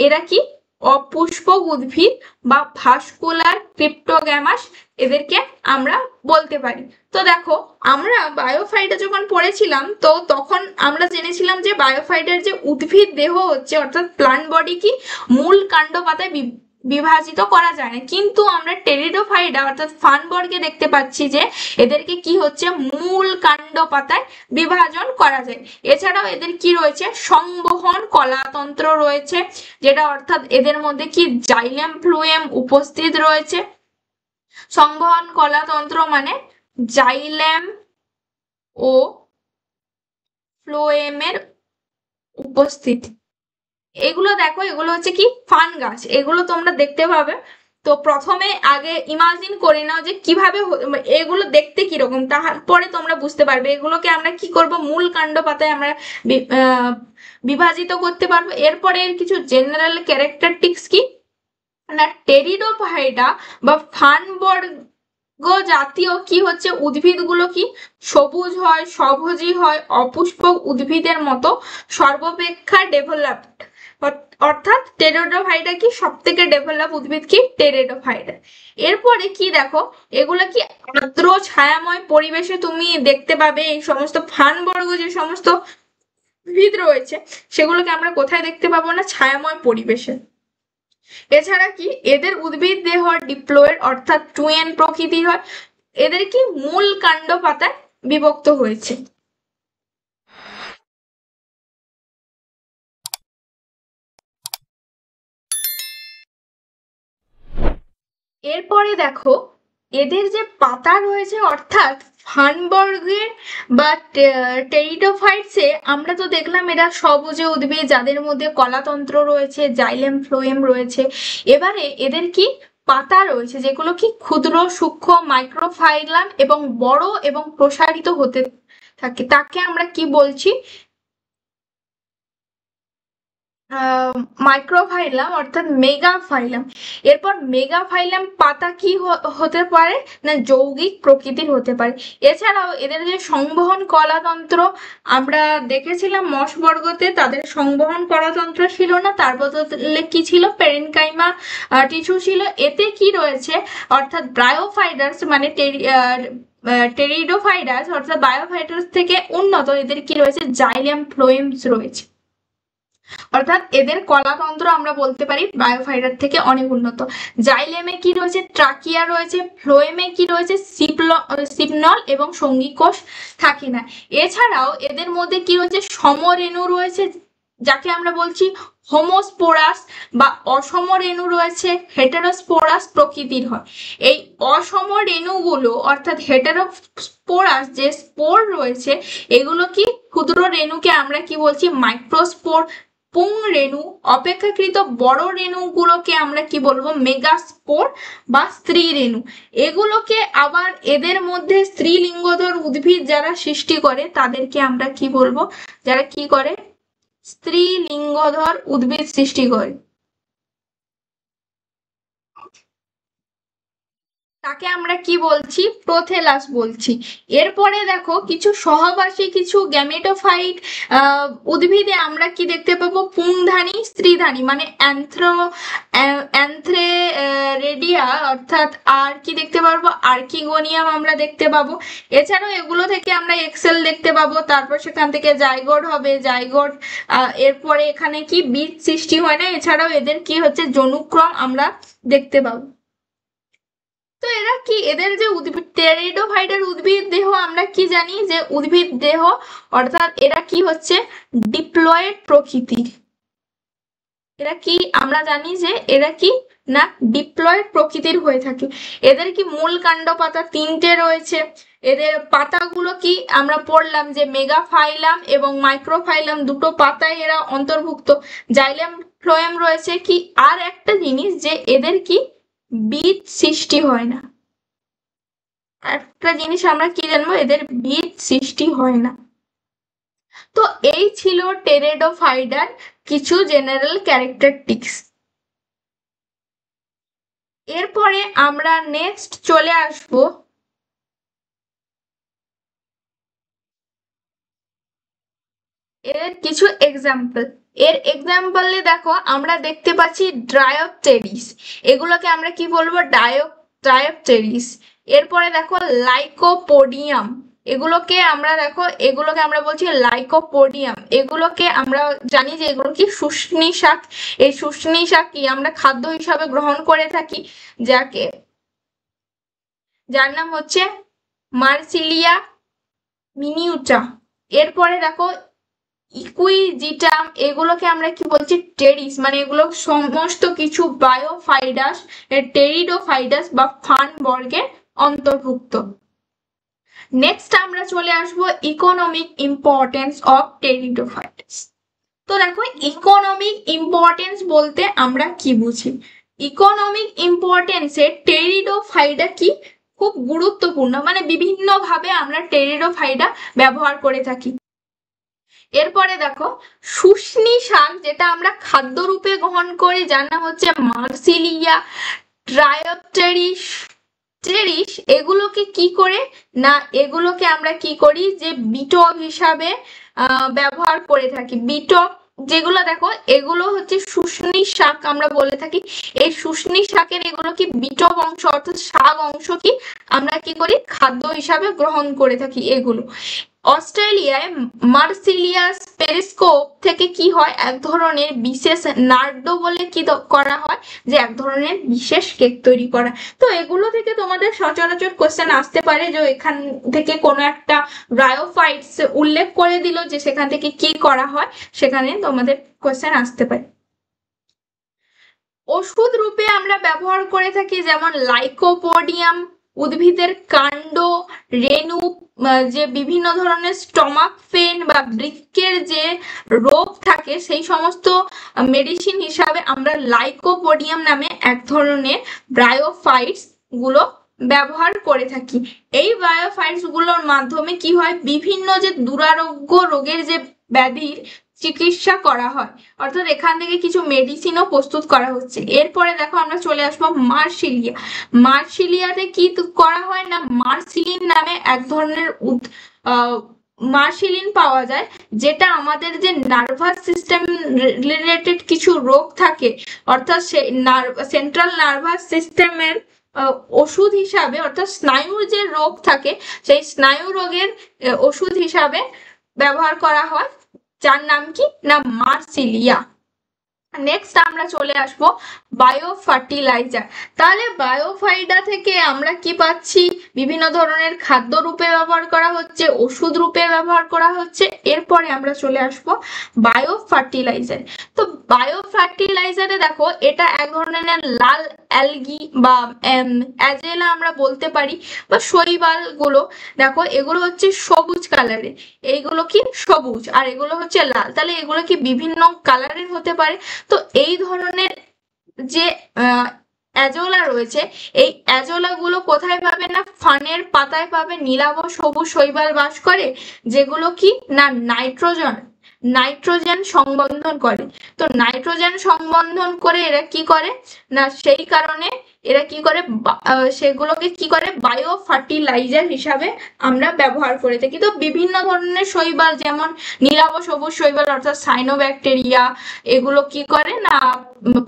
এরা কি অপুষ্পক উদ্ভিদ বা ভাস্কুলার ক্রিপ্টোগ্যামাস এদেরকে আমরা বলতে পারি। তো দেখো আমরা বায়োফাইটা যখন পড়েছিলাম তো তখন আমরা জেনেছিলাম যে বায়োফাইটার যে উদ্ভিদ দেহ হচ্ছে অর্থাৎ প্লান্ট বডি কি মূল কাণ্ড পাতায় বিভাজিত করা যায় না, কিন্তু আমরা টেরিডোফাইটা অর্থাৎ ফানবর্গে দেখতে পাচ্ছি যে এদেরকে কি হচ্ছে মূল কাণ্ড পাতায় বিভাজন করা যায়। এছাড়াও এদের কি রয়েছে সংবহন কলাতন্ত্র রয়েছে, যেটা অর্থাৎ এদের মধ্যে কি জাইলেম ফ্লুয়েম উপস্থিত রয়েছে। সংবহন কলাতন্ত্র মানে জাইলেম ও ফ্লোয়েমের উপস্থিতি। এগুলো দেখো এগুলো হচ্ছে কি ফানগাস, এগুলো তোমরা দেখতে পাবে। তো প্রথমে আগে ইমাজিন করে নাও যে কিভাবে এগুলো দেখতে কিরকম, তারপরে তোমরা বুঝতে পারবে এগুলোকে আমরা কি করব মূল কাণ্ড পাতায় আমরা বিভাজিত করতে পারবো। এরপরে এর কিছু জেনারেল ক্যারেক্টারিস্টিক্স কি না টেরিডোফাইটা বা ফানবর্গ জাতীয় কি হচ্ছে উদ্ভিদগুলো কি সবুজ হয়, স্বভোজী হয়, অপুষ্পক উদ্ভিদের মতো সর্বাপেক্ষা ডেভেলপড, অর্থাৎ টেরিডোফাইটা কি সব থেকে ডেভেলপ উদ্ভিদ কি টেরিডোফাইটা। এরপরে কি দেখো এগুলো কি আর্দ্র ছায়াময় পরিবেশে তুমি দেখতে পাবে। এই সমস্ত ফানবর্গ যে সমস্ত উদ্ভিদ রয়েছে সেগুলোকে আমরা কোথায় দেখতে পাবো না ছায়াময় পরিবেশে। এছাড়া কি এদের উদ্ভিদ দেহ ডিপ্লয়েড অর্থাৎ টুয়েন প্রকৃতির হয়, এদের কি মূল কাণ্ড পাতায় বিভক্ত হয়েছে। এরপরে দেখো এদের যে পাতা রয়েছে অর্থাৎ ফানবর্গের বা টেরিডোফাইটসে আমরা তো দেখলাম এরা সবুজে উদ্ভিদ যাদের মধ্যে কলাতন্ত্র রয়েছে, জাইলেম ফ্লোয়েম রয়েছে। এবারে এদের কি পাতা রয়েছে যেগুলো কি ক্ষুদ্র সূক্ষ্ম মাইক্রোফাইলাম এবং বড় এবং প্রসারিত হতে থাকে, তাকে আমরা কি বলছি মাইক্রোফাইলাম অর্থাৎ মেগাফাইলাম। এরপর মেগাফাইলাম পাতা কি হতে পারে না যৌগিক প্রকৃতির হতে পারে। এছাড়াও এদের যে সংবহন কলাতন্ত্র আমরা দেখেছিলাম মশবর্গতে তাদের সংবহন কলাতন্ত্র ছিল না, তার বদলে কি ছিল পেরেনকাইমা টিস্যু ছিল। এতে কি রয়েছে অর্থাৎ ব্রায়োফাইটাস মানে টেরিডোফাইটাস অর্থাৎ বায়োফাইটাস থেকে উন্নত এদের কি রয়েছে জাইলেম ফ্লোয়েমস রয়েছে, অর্থাৎ এদের কলাতন্ত্র আমরা বলতে পারি বায়োফাইটার থেকে অনেক উন্নত। জাইলেমে কি রয়েছে ট্রাকিয়া রয়েছে, ফ্লোয়েমে কি রয়েছে সিপনল এবং সঙ্গী কোষ থাকে না। এছাড়াও এদের মধ্যে কি রয়েছে সমরেণু রয়েছে যাকে আমরা বলছি হোমোস্পোরাস বা অসম রেণু রয়েছে হেটারোস্পোরাস প্রকৃতির হয়। এই অসম রেণুগুলো অর্থাৎ হেটারোস্পোরাস যে স্পোর রয়েছে এগুলো কি ক্ষুদ্র রেণুকে আমরা কি বলছি মাইক্রোস্পোর। পুং রেণু অপেক্ষাকৃত বড় রেণুগুলোকে আমরা কি বলবো মেগাস্পোর বা স্ত্রী রেণু। এগুলোকে আবার এদের মধ্যে স্ত্রীলিঙ্গধর উদ্ভিদ যারা সৃষ্টি করে তাদেরকে আমরা কি বলবো যারা কি করে স্ত্রীলিঙ্গধর উদ্ভিদ সৃষ্টি করে তাকে আমরা কি বলছি প্রোথেলাস বলছি। এরপরে দেখো কিছু সহবাসী কিছু গ্যামেটোফাইট উদ্ভিদে আমরা কি দেখতে পাবো পুংধানী স্ত্রীধানী মানে অ্যান্থ্রেরেডিয়া অর্থাৎ আর কি দেখতে পারবো আর্কিগোনিয়াম আমরা দেখতে পাবো। এছাড়াও এগুলো থেকে আমরা এক্সেল দেখতে পাবো, তারপর সেখান থেকে জাইগোট হবে, জাইগোট এরপরে এখানে কি বীজ সৃষ্টি হয় না। এছাড়াও এদের কি হচ্ছে জনুক্রম আমরা দেখতে পাবো। তো এরা কি এদের যে উদ্ভিদ টেরিডোফাইটার উদ্ভিদ দেহ আমরা কি জানি যে উদ্ভিদ দেহ অর্থাৎ এরা কি হচ্ছে ডিপ্লয়েড প্রকৃতির। এরা কি আমরা জানি যে এরা কি না ডিপ্লয়েড প্রকৃতির হয়ে থাকে। এদের কি মূল কাণ্ড পাতা তিনটে রয়েছে। এদের পাতাগুলো কি আমরা পড়লাম যে মেগাফাইলাম এবং মাইক্রোফাইলাম দুটো পাতায় এরা অন্তর্ভুক্ত। জাইলেম ফ্লোয়েম রয়েছে কি আর একটা জিনিস যে এদের কি বীজ সৃষ্টি হয় না। একটা জিনিস আমরা কি জানবো এদের বীজ সৃষ্টি হয় না। তো এই ছিল টেরিডোফাইটার কিছু জেনারেল ক্যারেক্টারিস্টিক্স। এরপরে আমরা নেক্সট চলে আসব এর কিছু এক্সাম্পল। এর এক্সাম্পলে দেখো আমরা দেখতে পাচ্ছি ডায়োপটেরিস, এগুলোকে আমরা কি বলবো, ডায়োপটেরিস। এরপরে দেখো লাইকোপোডিয়াম, এগুলোকে আমরা বলছি লাইকোপোডিয়াম। এগুলোকে আমরা জানি যে এগুলো কি শুষ্নী শাক। এই শুষ্নী শাক কি আমরা খাদ্য হিসাবে গ্রহণ করে থাকি, যার নাম হচ্ছে মার্সিলিয়া মিনিউটা। এরপরে দেখো ইকুইজিটাম, এগুলোকে আমরা কি বলছি, টেরিস, মানে এগুলো সমস্ত কিছু বায়োফাইডাস, টেরিডোফাইডাস বা ফার্ন বর্গের অন্তর্ভুক্ত। নেক্সট আমরা চলে আসবো ইকোনমিক ইম্পর্টেন্স অফ টেরিডোফাইডাস। তো দেখো ইকোনমিক ইম্পর্টেন্স বলতে আমরা কি বুঝি, ইকোনমিক ইম্পর্টেন্সে টেরিডোফাইডা কি খুব গুরুত্বপূর্ণ, মানে বিভিন্ন ভাবে আমরা টেরিডোফাইডা ব্যবহার করে থাকি। এরপরে দেখো শুষ্নী শাক, যেটা আমরা খাদ্য রূপে গ্রহণ করি, যার নাম হচ্ছে মার্সিলিয়া ট্রায়োপটেরিস। এগুলোকে কি করে না, এগুলোকে আমরা কি করি যে বিটক হিসাবে ব্যবহার করে থাকি। বিটক যেগুলো দেখো এগুলো হচ্ছে শুষ্নী শাক আমরা বলে থাকি। এই শুষ্নী শাকের এগুলো কি বিটক অংশ অর্থাৎ শাক অংশ কি আমরা কি করি খাদ্য হিসাবে গ্রহণ করে থাকি এগুলো। অস্ট্রেলিয়ায় মার্সিলিয়াস পেরিস্কোপ থেকে কি হয়, এক ধরনের বিশেষ নার্ডো বলে কি করা হয়, যে এক ধরনের বিশেষ কেক তৈরি করা। তো এগুলো থেকে তোমাদের সচরাচর কোশ্চেন আসতে পারে, যে এখান থেকে কোনো একটা ব্রায়োফাইটস উল্লেখ করে দিল যে সেখান থেকে কি করা হয়, সেখানে তোমাদের কোশ্চেন আসতে পারে। ওষুধ রূপে আমরা ব্যবহার করে থাকি যেমন লাইকোপোডিয়াম, উদ্ভিদের কাণ্ড, রেণু, যে বিভিন্ন ধরনের স্টমাক পেন বা বৃক্কের যে রোগ থাকে সেই সমস্ত মেডিসিন হিসাবে আমরা লাইকোপোডিয়াম নামে এক ধরনের ব্রায়োফাইটস গুলো ব্যবহার করে থাকি। এই বায়োফাইটস গুলোর মাধ্যমে কি হয়, বিভিন্ন যে দুরারোগ্য রোগের যে ব্যাধির চিকিৎসা করা হয়, অর্থাৎ এখান থেকে কিছু মেডিসিনও প্রস্তুত করা হচ্ছে। এরপরে দেখো আমরা চলে আসবো মার্সিলিয়া। মার্সিলিয়াতে কি করা হয় না, মার্সিলিন নামে এক ধরনের মার্সিলিন পাওয়া যায়, যেটা আমাদের যে নার্ভাস সিস্টেম রিলেটেড কিছু রোগ থাকে, অর্থাৎ সেন্ট্রাল নার্ভাস সিস্টেমের ওষুধ হিসাবে, অর্থাৎ স্নায়ুর যে রোগ থাকে সেই স্নায়ু রোগের ওষুধ হিসাবে ব্যবহার করা হয়, যার নাম কি না মার্সিলিয়া। নেক্সট আমরা চলে আসবো বায়ো ফার্টিলাইজার। তাহলে বায়োফাইডা থেকে আমরা কি পাচ্ছি, বিভিন্ন ধরনের খাদ্য রূপে ব্যবহার করা হচ্ছে, ওষুধ রূপে ব্যবহার করা হচ্ছে। এরপরে আমরা চলে আসবো বায়ো ফার্টিলাইজার। তো বায়ো ফার্টিলাইজারে দেখো এটা এক ধরনের লাল অ্যালগি বা অ্যাজেলা আমরা বলতে পারি, বা শৈবাল গুলো দেখো এগুলো হচ্ছে সবুজ কালারের, এইগুলো কি সবুজ আর এগুলো হচ্ছে লাল, তাহলে এগুলো কি বিভিন্ন কালারের হতে পারে। তো এই ধরনের যে অ্যাজোলা রয়েছে, এই অ্যাজোলা গুলো কোথায় পাবে না, ফানের পাতায় পাবে। নীলাভ সবুজ শৈবাল বাস করে, যেগুলো কি না নাইট্রোজেন সংবন্ধন করে। তো নাইট্রোজেন সংবন্ধন করে এরা কি করে না, সেই কারণে এরা কি করে সেগুলোকে কি করে বায়ো ফার্টিলাইজার হিসাবে আমরা ব্যবহার করে থাকি। তো বিভিন্ন ধরনের শৈবাল, যেমন নীলাভ সবুজ শৈবাল অর্থাৎ সাইনোব্যাকটেরিয়া, এগুলো কি করে না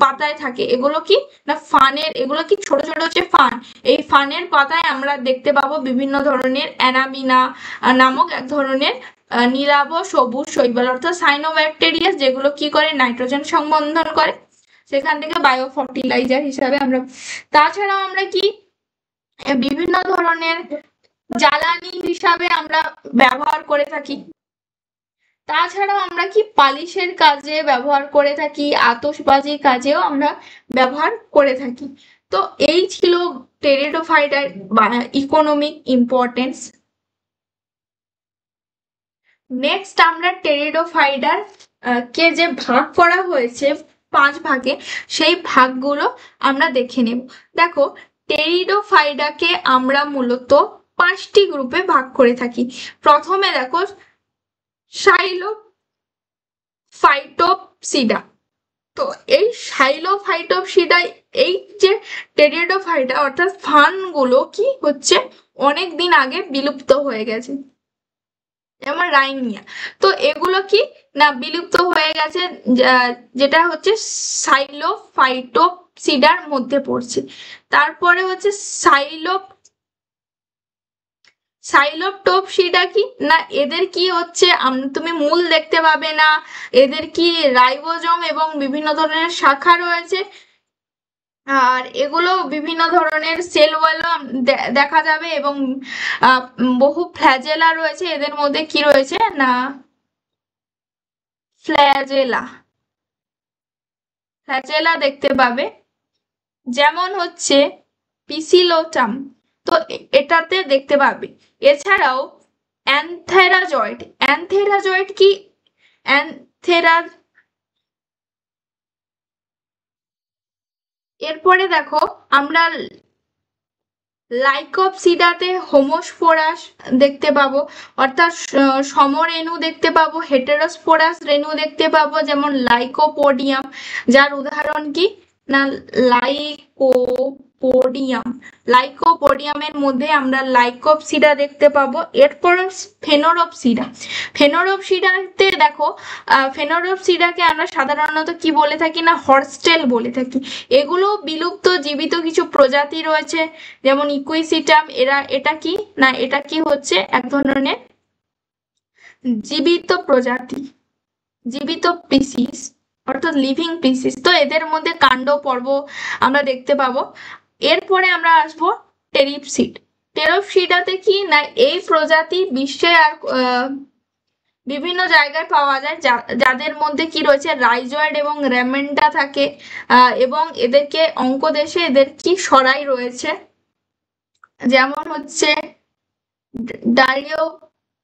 পাতায় থাকে, এগুলো কি না ফানের, এগুলো কি ছোট ছোট হচ্ছে ফান, এই ফানের পাতায় আমরা দেখতে পাবো বিভিন্ন ধরনের অ্যানাবিনা নামক এক ধরনের নীলাভ সবুজ শৈবাল অর্থাৎ সাইনোব্যাকটেরিয়া, যেগুলো কি করে নাইট্রোজেন সংবন্ধন করে, সেখান থেকে বায়ো ফার্টিলাইজার হিসাবে আমরা। তাছাড়াও আমরা কি বিভিন্ন ধরনের জ্বালানি হিসাবে আমরা ব্যবহার করে থাকি। তাছাড়াও আমরা কি পালিশের কাজে ব্যবহার করে থাকি, আতশবাজির কাজেও আমরা ব্যবহার করে থাকি। তো এই ছিল টেরিডোফাইডার ইকোনমিক ইম্পর্টেন্স। নেক্সট আমরা টেরিডোফাইডার কে যে ভাগ করা হয়েছে 5 ভাগে, সেই ভাগগুলো আমরা দেখে নেব। দেখো টেরিডোফাইডাকে আমরা মূলত 5টি গ্রুপে ভাগ করে থাকি। প্রথমে দেখো সাইলোফাইটোপসিডা। তো এই সাইলোফাইটোপসিডা, এই যে টেরিডোফাইডা অর্থাৎ ফার্নগুলো কি হচ্ছে অনেক দিন আগে বিলুপ্ত হয়ে গেছে, যেমন রাইনিয়া। তো এগুলো কি না বিলুপ্ত হয়ে গেছে, যেটা হচ্ছে সাইলোফাইটোপসিডার মধ্যে পড়ছে। তারপরে হচ্ছে সাইলো সাইলোটোপসিডা কি না এদের কি হচ্ছে তুমি মূল দেখতে পাবে না, এদের কি রাইবোজোম এবং বিভিন্ন ধরনের শাখা রয়েছে, আর এগুলো বিভিন্ন ধরনের সেল ওয়ালও দেখা যাবে, এবং বহু ফ্ল্যাজেলা রয়েছে, এদের মধ্যে কি রয়েছে না ফ্ল্যাজেলা ফ্ল্যাজেলা দেখতে পাবে, যেমন হচ্ছে পিসিলোটাম, তো এটাতে দেখতে পাবে। এছাড়াও অ্যানথেরাজয়েড, অ্যানথেরাজয়েড কি অ্যানথেরা এরপরে দেখো আমরা লাইকোপসিডাতে হোমোস্পোরাস দেখতে পাবো, অর্থাৎ সমরেণু দেখতে পাবো, হেটেরোস্পোরাস রেণু দেখতে পাবো, যেমন লাইকোপোডিয়াম, যার উদাহরণ কি না লাইকোপোডিয়াম। লাইকোপোডিয়ামের মধ্যে আমরা লাইকোপসিডা দেখতে পাবো। এরপর ফেনোরোপসিডা, ফেনোরোপসিডাতে দেখো ফেনোরোপসিডাকে আমরা সাধারণত কি বলে থাকি না হর্সটেল বলে থাকি। এগুলো বিলুপ্ত জীবিত কিছু প্রজাতি রয়েছে, যেমন ইকুইসিটাম, এটা কি না এটা কি হচ্ছে এক ধরনের জীবিত প্রজাতি, জীবিত পিসিস, অর্থাৎ লিভিং পিসিস। তো এদের মধ্যে কাণ্ড পর্ব আমরা দেখতে পাবো। এরপরে আমরা আসবো টেরিপসিড। টেরিপসিডাতে কি না এই প্রজাতি বিশ্বে আর বিভিন্ন জায়গায় পাওয়া যায়, যাদের মধ্যে কি রয়েছে রাইজয়েড এবং রেমেন্ডা থাকে, এবং এদেরকে অঙ্কদেশে এদের কি সরাই রয়েছে, যেমন হচ্ছে ডারিওটিরাস।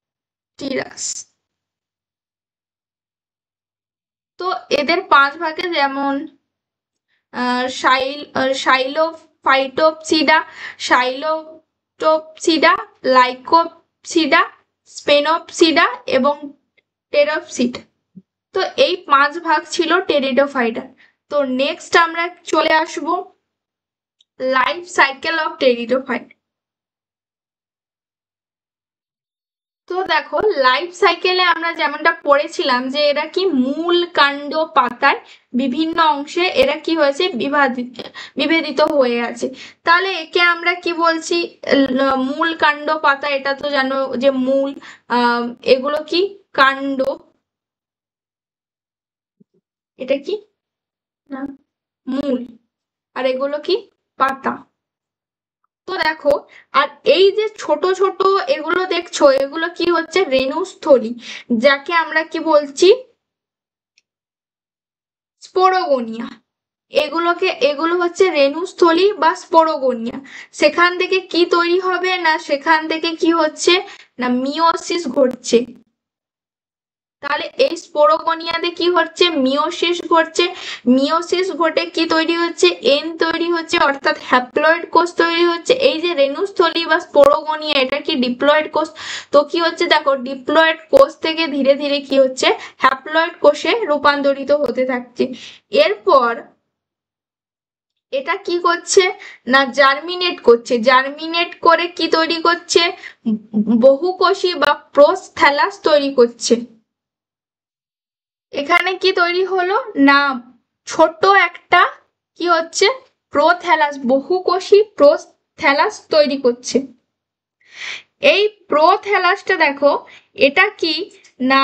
তো এদের 5 ভাগে, যেমন সাইলোফাইটোপসিডা, সাইলোটোপসিডা, লাইকোপসিডা, স্পেনোপসিডা এবং টেরোপসিডা। তো এই 5 ভাগ ছিল টেরিডোফাইটার। তো নেক্সট আমরা চলে আসব লাইফ সাইকেল অফ টেরিডোফাইট। তো দেখো লাইফ সাইকেলে আমরা যেমনটা পড়েছিলাম যে এরা কি মূল কাণ্ড পাতায় বিভিন্ন অংশে এরা কি হয়েছে বিভেদিত হয়ে আছে। তাহলে একে আমরা কি বলছি মূল কাণ্ড পাতা, এটা তো জানো যে মূল, এগুলো কি কাণ্ড, এটা কি না মূল, আর এগুলো কি পাতা। তো দেখো আর এই যে ছোট ছোট এগুলো দেখছো এগুলো কি হচ্ছে রেণুস্থলী, যাকে আমরা কি বলছি স্পোরোগোনিয়া। এগুলো হচ্ছে রেণুস্থলী বা স্পোরোগোনিয়া। সেখান থেকে কি তৈরি হবে না সেখান থেকে কি হচ্ছে না মিওসিস ঘটছে। তাহলে এই স্পোরোগোনিয়াতে কি হচ্ছে মিওসিস ঘটছে, মিওসিস ঘটে কি তৈরি হচ্ছে এন তৈরি হচ্ছে, অর্থাৎ হ্যাপ্লয়েড কোষ তৈরি হচ্ছে। এই যে রেণুস্থলী বা স্পোরোগোনিয়া এটা কি ডিপ্লয়েড কোষ। তো কি হচ্ছে দেখো ডিপ্লয়েড কোষ থেকে ধীরে ধীরে কি হচ্ছে হ্যাপ্লয়েড কোষে রূপান্তরিত হতে থাকছে। এরপর এটা কি করছে না জার্মিনেট করছে, জার্মিনেট করে কি তৈরি করছে বহুকোষী বা প্রোস্থ্যালাস তৈরি করছে। এখানে কি তৈরি হলো না ছোট একটা কি হচ্ছে প্রোথ্যালাস, বহুকোষী প্রোথ্যালাস তৈরি করছে। এই প্রোথ্যালাসটা দেখো এটা কি না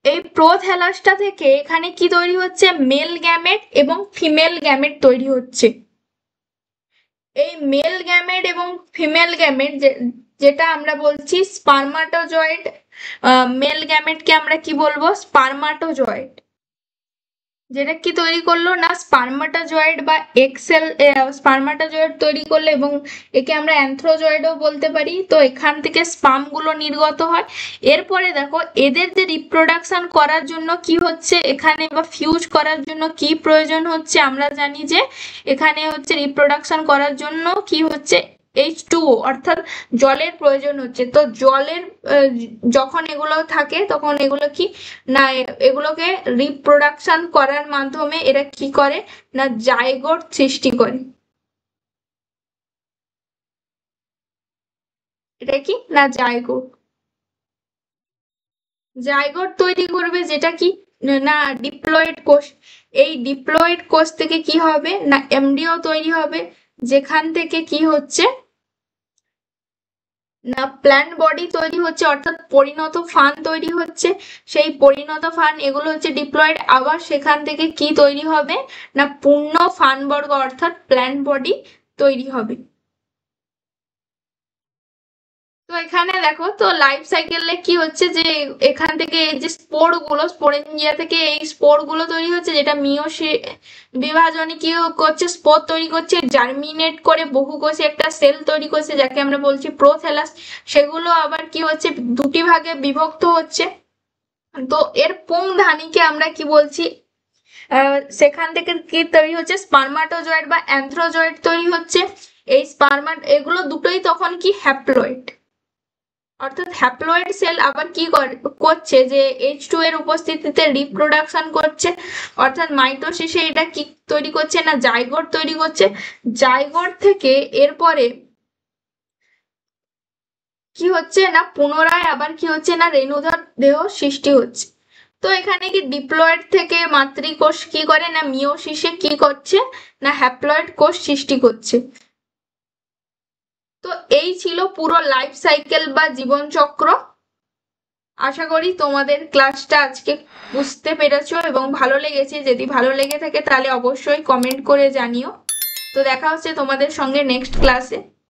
এই প্রোথ্যালাসটা থেকে এখানে কি তৈরি হচ্ছে মেল গ্যামেট এবং ফিমেল গ্যামেট তৈরি হচ্ছে। এই মেল গ্যামেট এবং ফিমেল গ্যামেট যেটা আমরা বলছি স্পার্মাটোজয়েড, মেল গ্যামেটকে আমরা কি বলবো স্পার্মাটোজয়েড, যেটা কি তৈরি করলো না স্পার্মাটোজয়েড বা এক্সেল স্পার্মাটোজয়েড তৈরি করলো, এবং একে আমরা অ্যানথ্রোজয়েডও বলতে পারি। তো এখান থেকে স্পার্ম গুলো নির্গত হয়। এরপরে দেখো এদের যে রিপ্রোডাকশন করার জন্য কি হচ্ছে এখানে বা ফিউজ করার জন্য কি প্রয়োজন হচ্ছে, আমরা জানি যে এখানে হচ্ছে রিপ্রোডাকশন করার জন্য কি হচ্ছে H2O অর্থাৎ জলের প্রয়োজন হচ্ছে। তো জলের যখন এগুলো থাকে তখন এগুলো কি না এগুলোকে রিপ্রোডাকশন করার মাধ্যমে এরা কি করে না জাইগোট সৃষ্টি করে। এটা কি না জাইগোট। জাইগোট তৈরি করবে, যেটা কি না ডিপ্লয়েড কোষ। এই ডিপ্লয়েড কোষ থেকে কি হবে না এমব্রিও তৈরি হবে, যেখান থেকে কি হচ্ছে না প্ল্যান্ট বডি তৈরি হচ্ছে, অর্থাৎ পরিণত ফান তৈরি হচ্ছে। সেই পরিণত ফান এগুলো হচ্ছে ডিপ্লয়েড, আবার সেখান থেকে কি তৈরি হবে না পূর্ণ ফানবর্গ অর্থাৎ প্ল্যান্ট বডি তৈরি হবে। তো এখানে দেখো তো লাইফ সাইকেলে কি হচ্ছে যে এখান থেকে এই যে স্পোর গুলো স্পোরেঞ্জিয়া থেকে এই স্পোর গুলো তৈরি হচ্ছে, যেটা মিয়োসি বিভাজনে কি করছে স্পোর তৈরি করছে, জার্মিনেট করে বহু কোষে একটা সেল তৈরি করছে যাকে আমরা বলছি প্রোথ্যালাস। সেগুলো আবার কি হচ্ছে দুটি ভাগে বিভক্ত হচ্ছে। তো এর পুংধানীকে আমরা কি বলছি, সেখান থেকে কি তৈরি হচ্ছে স্পার্মাটোজয়েড বা অ্যানথ্রোজয়েড তৈরি হচ্ছে। এই এগুলো দুটোই তখন কি হ্যাপ্লয়েড, অর্থাৎ হ্যাপ্লয়েড সেল আবার কি করছে যে H2 এর উপস্থিতিতে রিপ্রোডাকশন করছে, অর্থাৎ মাইটোসিসে এটা কি তৈরি করছে না জাইগোট তৈরি করছে। জাইগোট থেকে এরপরে কি হচ্ছে না পুনরায় আবার কি হচ্ছে না রেণুধর দেহ সৃষ্টি হচ্ছে। তো এখানে কি ডিপ্লয়েড থেকে মাতৃকোষ কি করে না মিওসিসে কি করছে না হ্যাপ্লয়েড কোষ সৃষ্টি করছে। তো এই ছিল পুরো লাইফ সাইকেল বা জীবন চক্র। আশা করি তোমাদের ক্লাসটা আজকে বুঝতে পেরেছো এবং ভালো লেগেছে। যদি ভালো লেগে থাকে তাহলে অবশ্যই কমেন্ট করে জানিও। তো দেখা হচ্ছে তোমাদের সঙ্গে নেক্সট ক্লাসে।